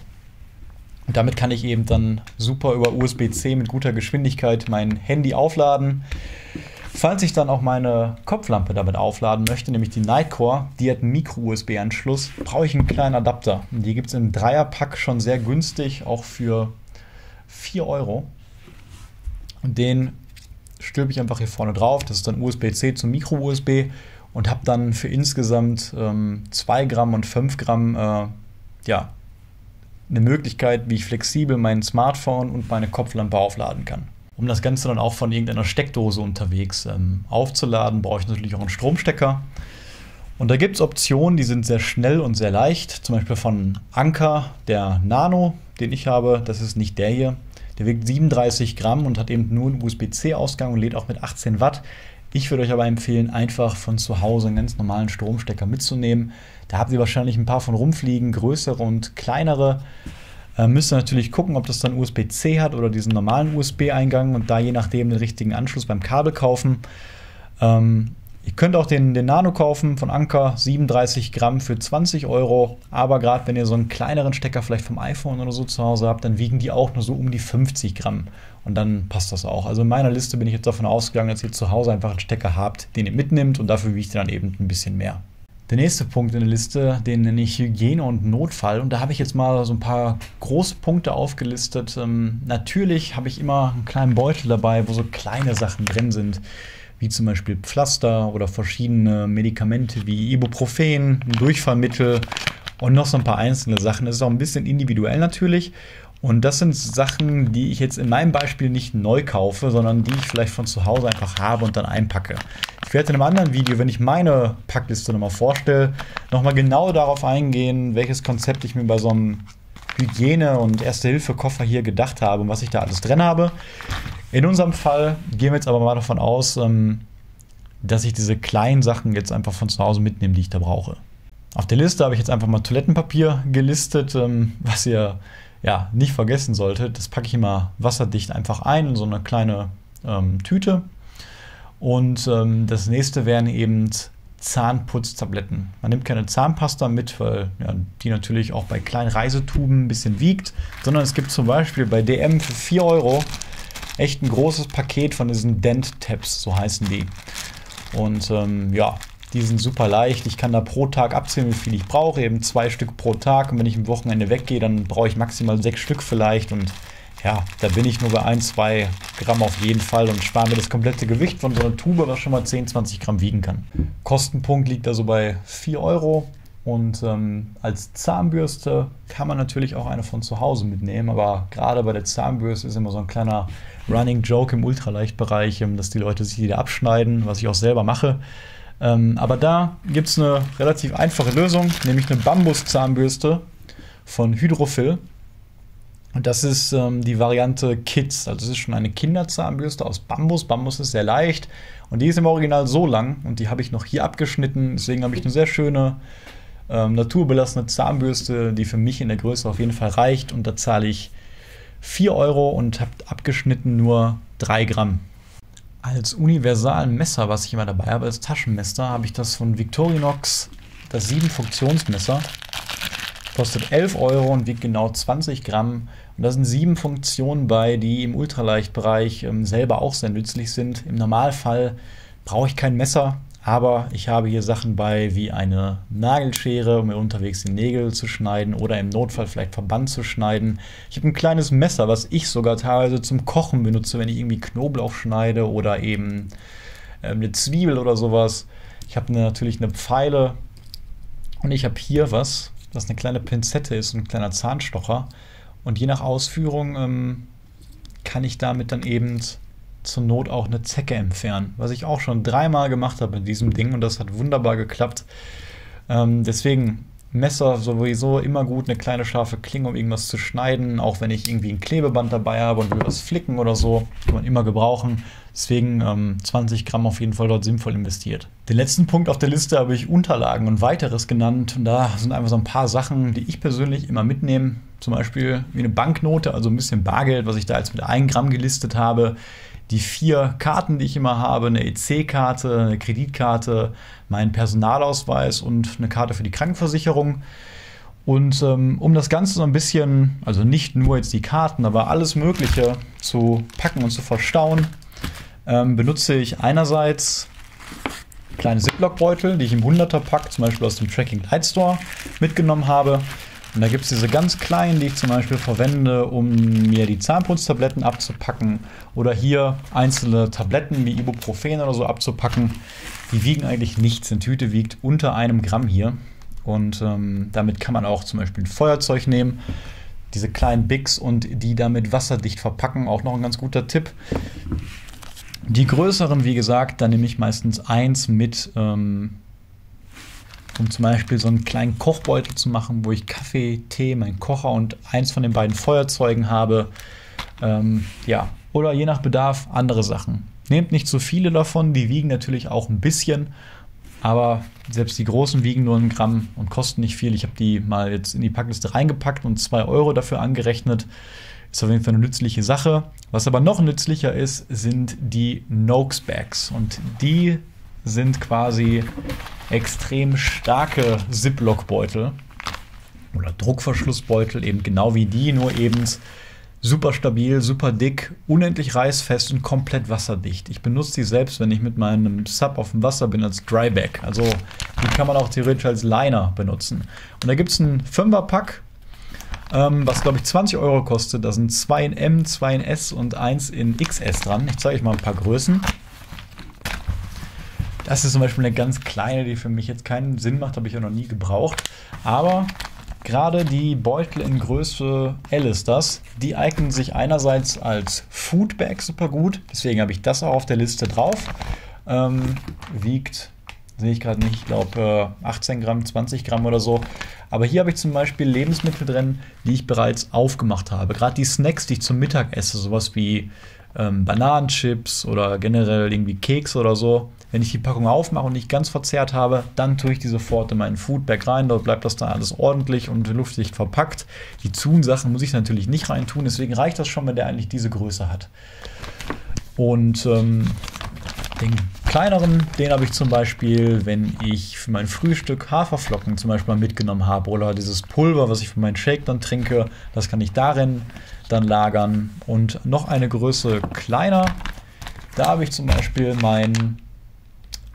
Und damit kann ich eben dann super über USB-C mit guter Geschwindigkeit mein Handy aufladen. Falls ich dann auch meine Kopflampe damit aufladen möchte, nämlich die Nitecore, die hat einen Micro-USB-Anschluss, brauche ich einen kleinen Adapter. Und die gibt es im Dreierpack schon sehr günstig, auch für 4 €. Und den stülpe ich einfach hier vorne drauf. Das ist dann USB-C zum Micro-USB und habe dann für insgesamt 2 Gramm und 5 Gramm ja, eine Möglichkeit, wie ich flexibel mein Smartphone und meine Kopflampe aufladen kann. Um das Ganze dann auch von irgendeiner Steckdose unterwegs aufzuladen, brauche ich natürlich auch einen Stromstecker. Und da gibt es Optionen, die sind sehr schnell und sehr leicht. Zum Beispiel von Anker, der Nano, den ich habe. Das ist nicht der hier. Der wiegt 37 Gramm und hat eben nur einen USB-C-Ausgang und lädt auch mit 18 Watt. Ich würde euch aber empfehlen, einfach von zu Hause einen ganz normalen Stromstecker mitzunehmen. Da habt ihr wahrscheinlich ein paar von rumfliegen, größere und kleinere. Müsst ihr natürlich gucken, ob das dann USB-C hat oder diesen normalen USB-Eingang und da je nachdem den richtigen Anschluss beim Kabel kaufen. Ihr könnt auch den Nano kaufen von Anker, 37 Gramm für 20 Euro. Aber gerade wenn ihr so einen kleineren Stecker vielleicht vom iPhone oder so zu Hause habt, dann wiegen die auch nur so um die 50 Gramm. Und dann passt das auch. Also in meiner Liste bin ich jetzt davon ausgegangen, dass ihr zu Hause einfach einen Stecker habt, den ihr mitnimmt und dafür wiegt ihr dann eben ein bisschen mehr. Der nächste Punkt in der Liste, den nenne ich Hygiene und Notfall. Und da habe ich jetzt mal so ein paar große Punkte aufgelistet. Natürlich habe ich immer einen kleinen Beutel dabei, wo so kleine Sachen drin sind, wie zum Beispiel Pflaster oder verschiedene Medikamente wie Ibuprofen, ein Durchfallmittel und noch so ein paar einzelne Sachen. Das ist auch ein bisschen individuell natürlich. Und das sind Sachen, die ich jetzt in meinem Beispiel nicht neu kaufe, sondern die ich vielleicht von zu Hause einfach habe und dann einpacke. Ich werde in einem anderen Video, wenn ich meine Packliste nochmal vorstelle, nochmal genau darauf eingehen, welches Konzept ich mir bei so einem Hygiene- und Erste-Hilfe-Koffer hier gedacht habe und was ich da alles drin habe. In unserem Fall gehen wir jetzt aber mal davon aus, dass ich diese kleinen Sachen jetzt einfach von zu Hause mitnehme, die ich da brauche. Auf der Liste habe ich jetzt einfach mal Toilettenpapier gelistet, was ihr nicht vergessen solltet. Das packe ich immer wasserdicht einfach ein in so eine kleine Tüte. Und das nächste wären eben Zahnputztabletten. Man nimmt keine Zahnpasta mit, weil die natürlich auch bei kleinen Reisetuben ein bisschen wiegt, sondern es gibt zum Beispiel bei DM für 4 Euro echt ein großes Paket von diesen Dent-Tabs, so heißen die. Und die sind super leicht. Ich kann da pro Tag abzählen, wie viel ich brauche. Eben 2 Stück pro Tag. Und wenn ich am Wochenende weggehe, dann brauche ich maximal 6 Stück vielleicht. Und da bin ich nur bei 1-2 Gramm auf jeden Fall und spare mir das komplette Gewicht von so einer Tube, was schon mal 10-20 Gramm wiegen kann. Kostenpunkt liegt also bei 4 Euro. Und als Zahnbürste kann man natürlich auch eine von zu Hause mitnehmen. Aber gerade bei der Zahnbürste ist immer so ein kleiner Running Joke im Ultraleichtbereich, dass die Leute sich wieder abschneiden, was ich auch selber mache. Aber da gibt es eine relativ einfache Lösung, nämlich eine Bambus-Zahnbürste von Hydrophil. Und das ist die Variante Kids. Also es ist schon eine Kinderzahnbürste aus Bambus. Bambus ist sehr leicht und die ist im Original so lang und die habe ich noch hier abgeschnitten. Deswegen habe ich eine sehr schöne, naturbelassene Zahnbürste, die für mich in der Größe auf jeden Fall reicht. Und da zahle ich 4 Euro und habe abgeschnitten nur 3 Gramm. Als universalen Messer, was ich immer dabei habe, als Taschenmesser, habe ich das von Victorinox, das 7-Funktionsmesser. Kostet 11 Euro und wiegt genau 20 Gramm. Und da sind 7 Funktionen bei, die im Ultraleichtbereich selber auch sehr nützlich sind. Im Normalfall brauche ich kein Messer, aber ich habe hier Sachen bei wie eine Nagelschere, um mir unterwegs die Nägel zu schneiden oder im Notfall vielleicht Verband zu schneiden. Ich habe ein kleines Messer, was ich sogar teilweise zum Kochen benutze, wenn ich irgendwie Knoblauch schneide oder eben eine Zwiebel oder sowas. Ich habe natürlich eine Pfeile und ich habe hier was eine kleine Pinzette ist, ein kleiner Zahnstocher. Und je nach Ausführung kann ich damit dann eben zur Not auch eine Zecke entfernen. Was ich auch schon 3-mal gemacht habe mit diesem Ding und das hat wunderbar geklappt. Deswegen Messer sowieso immer gut, eine kleine scharfe Klinge, um irgendwas zu schneiden. Auch wenn ich irgendwie ein Klebeband dabei habe und will was flicken oder so, kann man immer gebrauchen. Deswegen 20 Gramm auf jeden Fall dort sinnvoll investiert. Den letzten Punkt auf der Liste habe ich Unterlagen und weiteres genannt. Und da sind einfach so ein paar Sachen, die ich persönlich immer mitnehme. Zum Beispiel wie eine Banknote, also ein bisschen Bargeld, was ich da jetzt mit 1 Gramm gelistet habe. Die 4 Karten, die ich immer habe, eine EC-Karte, eine Kreditkarte, meinen Personalausweis und eine Karte für die Krankenversicherung. Und um das Ganze so ein bisschen, also nicht nur jetzt die Karten, aber alles Mögliche zu packen und zu verstauen, benutze ich einerseits kleine Ziploc-Beutel, die ich im 100er-Pack, zum Beispiel aus dem Tracking Light Store, mitgenommen habe. Und da gibt es diese ganz kleinen, die ich zum Beispiel verwende, um mir die Zahnputztabletten abzupacken. Oder hier einzelne Tabletten wie Ibuprofen oder so abzupacken. Die wiegen eigentlich nichts. Eine Tüte wiegt unter 1 Gramm hier. Und damit kann man auch zum Beispiel ein Feuerzeug nehmen. Diese kleinen Bics und die damit wasserdicht verpacken. Auch noch ein ganz guter Tipp. Die größeren, wie gesagt, da nehme ich meistens 1 mit, um zum Beispiel so einen kleinen Kochbeutel zu machen, wo ich Kaffee, Tee, meinen Kocher und eins von den beiden Feuerzeugen habe. Oder je nach Bedarf andere Sachen. Nehmt nicht zu viele davon, die wiegen natürlich auch ein bisschen, aber selbst die großen wiegen nur 1 Gramm und kosten nicht viel. Ich habe die mal jetzt in die Packliste reingepackt und 2 Euro dafür angerechnet. Ist auf jeden Fall eine nützliche Sache. Was aber noch nützlicher ist, sind die Noakes Bags. Und die sind quasi extrem starke Ziploc-Beutel oder Druckverschlussbeutel, eben genau wie die, nur eben super stabil, super dick, unendlich reißfest und komplett wasserdicht. Ich benutze die selbst, wenn ich mit meinem Sub auf dem Wasser bin, als Dryback. Also die kann man auch theoretisch als Liner benutzen. Und da gibt es einen 5er-Pack, was glaube ich 20 € kostet. Da sind 2 in M, 2 in S und 1 in XS dran. Ich zeige euch mal ein paar Größen. Das ist zum Beispiel eine ganz kleine, die für mich jetzt keinen Sinn macht, habe ich ja noch nie gebraucht. Aber gerade die Beutel in Größe L ist das. Die eignen sich einerseits als Foodbag super gut. Deswegen habe ich das auch auf der Liste drauf. Wiegt, sehe ich gerade nicht, ich glaube 18 Gramm, 20 Gramm oder so. Aber hier habe ich zum Beispiel Lebensmittel drin, die ich bereits aufgemacht habe. Gerade die Snacks, die ich zum Mittag esse, sowas wie Bananenchips oder generell irgendwie Keks oder so. Wenn ich die Packung aufmache und nicht ganz verzehrt habe, dann tue ich die sofort in meinen Foodbag rein. Dort bleibt das dann alles ordentlich und luftdicht verpackt. Die Zun-Sachen muss ich natürlich nicht reintun, deswegen reicht das schon, wenn der eigentlich diese Größe hat. Und den kleineren, den habe ich zum Beispiel, wenn ich für mein Frühstück Haferflocken zum Beispiel mitgenommen habe oder dieses Pulver, was ich für meinen Shake dann trinke, das kann ich darin dann lagern. Und noch eine Größe kleiner, da habe ich zum Beispiel mein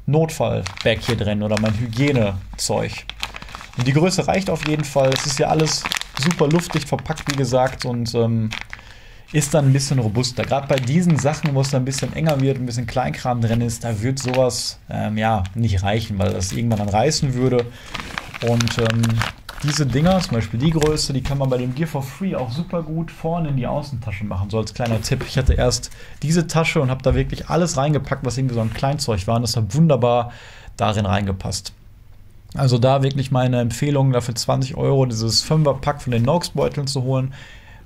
Notfall-Bag hier drin oder mein Hygienezeug. Und die Größe reicht auf jeden Fall. Es ist ja alles super luftdicht verpackt, wie gesagt, und ist dann ein bisschen robuster. Gerade bei diesen Sachen, wo es dann ein bisschen enger wird, ein bisschen Kleinkram drin ist, da wird sowas nicht reichen, weil das irgendwann dann reißen würde. Und diese Dinger, zum Beispiel die Größe, die kann man bei dem Gear for Free auch super gut vorne in die Außentasche machen. So als kleiner Tipp. Ich hatte erst diese Tasche und habe da wirklich alles reingepackt, was irgendwie so ein Kleinzeug war. Und das hat wunderbar darin reingepasst. Also da wirklich meine Empfehlung, dafür 20 € dieses 5er-Pack von den Noakes-Beuteln zu holen.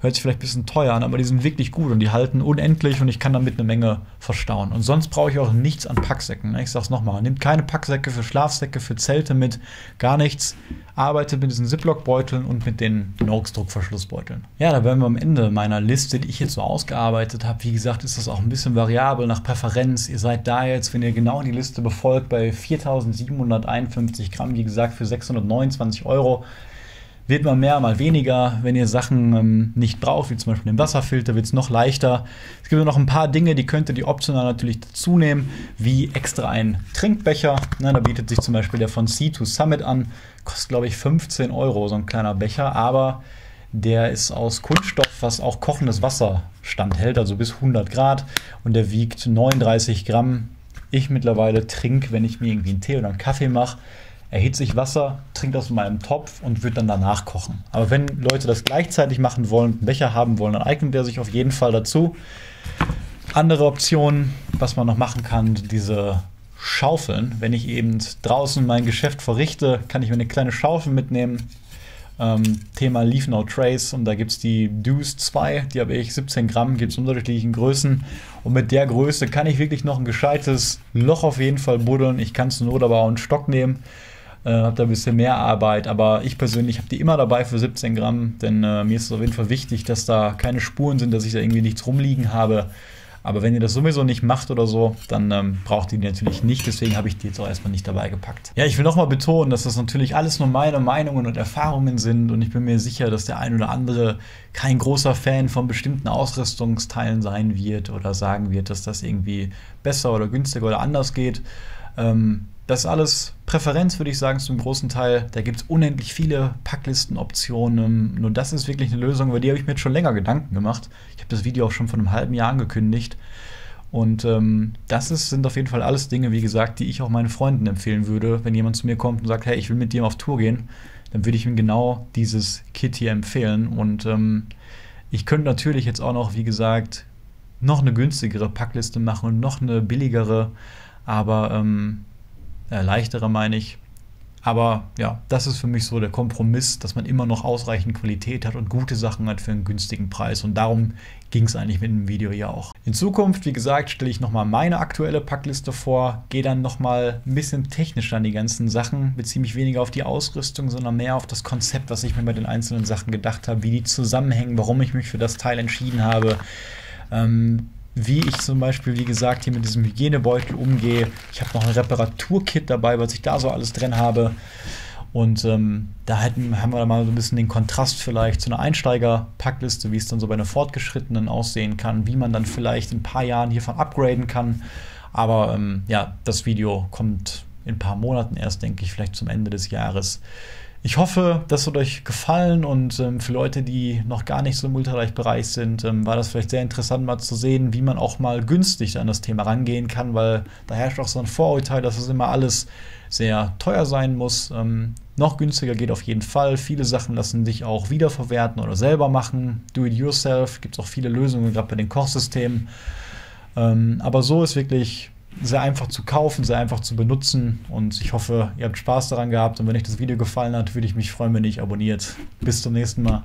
Hört sich vielleicht ein bisschen teuer an, aber die sind wirklich gut und die halten unendlich und ich kann damit eine Menge verstauen. Und sonst brauche ich auch nichts an Packsäcken. Ich sag's nochmal, nehmt keine Packsäcke für Schlafsäcke, für Zelte mit, gar nichts. Arbeitet mit diesen Ziploc-Beuteln und mit den Noakes-Druckverschlussbeuteln. Ja, da wären wir am Ende meiner Liste, die ich jetzt so ausgearbeitet habe. Wie gesagt, ist das auch ein bisschen variabel nach Präferenz. Ihr seid da jetzt, wenn ihr genau die Liste befolgt, bei 4.751 Gramm, wie gesagt, für 629 €. Wird mal mehr, mal weniger. Wenn ihr Sachen nicht braucht, wie zum Beispiel den Wasserfilter, wird es noch leichter. Es gibt noch ein paar Dinge, die könnt ihr optional natürlich dazu nehmen, wie extra ein Trinkbecher. Da bietet sich zum Beispiel der von Sea to Summit an. Kostet, glaube ich, 15 €, so ein kleiner Becher. Aber der ist aus Kunststoff, was auch kochendes Wasser standhält, also bis 100 Grad. Und der wiegt 39 Gramm. Ich mittlerweile trinke, wenn ich mir irgendwie einen Tee oder einen Kaffee mache, erhitze ich Wasser, trinke aus meinem Topf und würde dann danach kochen. Aber wenn Leute das gleichzeitig machen wollen, einen Becher haben wollen, dann eignet der sich auf jeden Fall dazu. Andere Optionen, was man noch machen kann, diese Schaufeln. Wenn ich eben draußen mein Geschäft verrichte, kann ich mir eine kleine Schaufel mitnehmen. Thema Leave No Trace, und da gibt es die Deuce 2, die habe ich 17 Gramm, gibt es unterschiedlichen Größen, und mit der Größe kann ich wirklich noch ein gescheites Loch auf jeden Fall buddeln. Ich kann es nur aber auch einen Stock nehmen, habe da ein bisschen mehr Arbeit, aber ich persönlich habe die immer dabei für 17 Gramm, denn mir ist es auf jeden Fall wichtig, dass da keine Spuren sind, dass ich da irgendwie nichts rumliegen habe. Aber wenn ihr das sowieso nicht macht oder so, dann braucht ihr die natürlich nicht. Deswegen habe ich die jetzt auch erstmal nicht dabei gepackt. Ja, ich will nochmal betonen, dass das natürlich alles nur meine Meinungen und Erfahrungen sind. Und ich bin mir sicher, dass der ein oder andere kein großer Fan von bestimmten Ausrüstungsteilen sein wird oder sagen wird, dass das irgendwie besser oder günstiger oder anders geht. Das ist alles Präferenz, würde ich sagen, zum großen Teil. Da gibt es unendlich viele Packlistenoptionen. Nur das ist wirklich eine Lösung, über die habe ich mir jetzt schon länger Gedanken gemacht. Ich habe das Video auch schon vor einem halben Jahr angekündigt. Und sind auf jeden Fall alles Dinge, wie gesagt, die ich auch meinen Freunden empfehlen würde. Wenn jemand zu mir kommt und sagt, hey, ich will mit dir auf Tour gehen, dann würde ich ihm genau dieses Kit hier empfehlen. Und ich könnte natürlich jetzt auch noch, wie gesagt, noch eine günstigere Packliste machen und noch eine billigere, aber leichtere meine ich. Aber ja, das ist für mich so der Kompromiss, dass man immer noch ausreichend Qualität hat und gute Sachen hat für einen günstigen Preis. Und darum ging es eigentlich mit dem Video ja auch. In Zukunft, wie gesagt, stelle ich nochmal meine aktuelle Packliste vor, gehe dann nochmal ein bisschen technischer an die ganzen Sachen, beziehe mich weniger auf die Ausrüstung, sondern mehr auf das Konzept, was ich mir bei den einzelnen Sachen gedacht habe, wie die zusammenhängen, warum ich mich für das Teil entschieden habe. wie ich zum Beispiel, wie gesagt, hier mit diesem Hygienebeutel umgehe. Ich habe noch ein Reparaturkit dabei, was ich da so alles drin habe. Und da haben wir dann mal so ein bisschen den Kontrast vielleicht zu einer Einsteiger-Packliste, wie es dann so bei einer Fortgeschrittenen aussehen kann, wie man dann vielleicht in ein paar Jahren hiervon upgraden kann. Aber ja, das Video kommt in ein paar Monaten erst, denke ich, vielleicht zum Ende des Jahres. Ich hoffe, das hat euch gefallen und für Leute, die noch gar nicht so im Ultraleichtbereich sind, war das vielleicht sehr interessant mal zu sehen, wie man auch mal günstig an das Thema rangehen kann, weil da herrscht auch so ein Vorurteil, dass es immer alles sehr teuer sein muss. Noch günstiger geht auf jeden Fall. Viele Sachen lassen sich auch wiederverwerten oder selber machen. Do it yourself, gibt es auch viele Lösungen, gerade bei den Kochsystemen. Aber so ist wirklich sehr einfach zu kaufen, sehr einfach zu benutzen und ich hoffe, ihr habt Spaß daran gehabt und wenn euch das Video gefallen hat, würde ich mich freuen, wenn ihr abonniert. Bis zum nächsten Mal.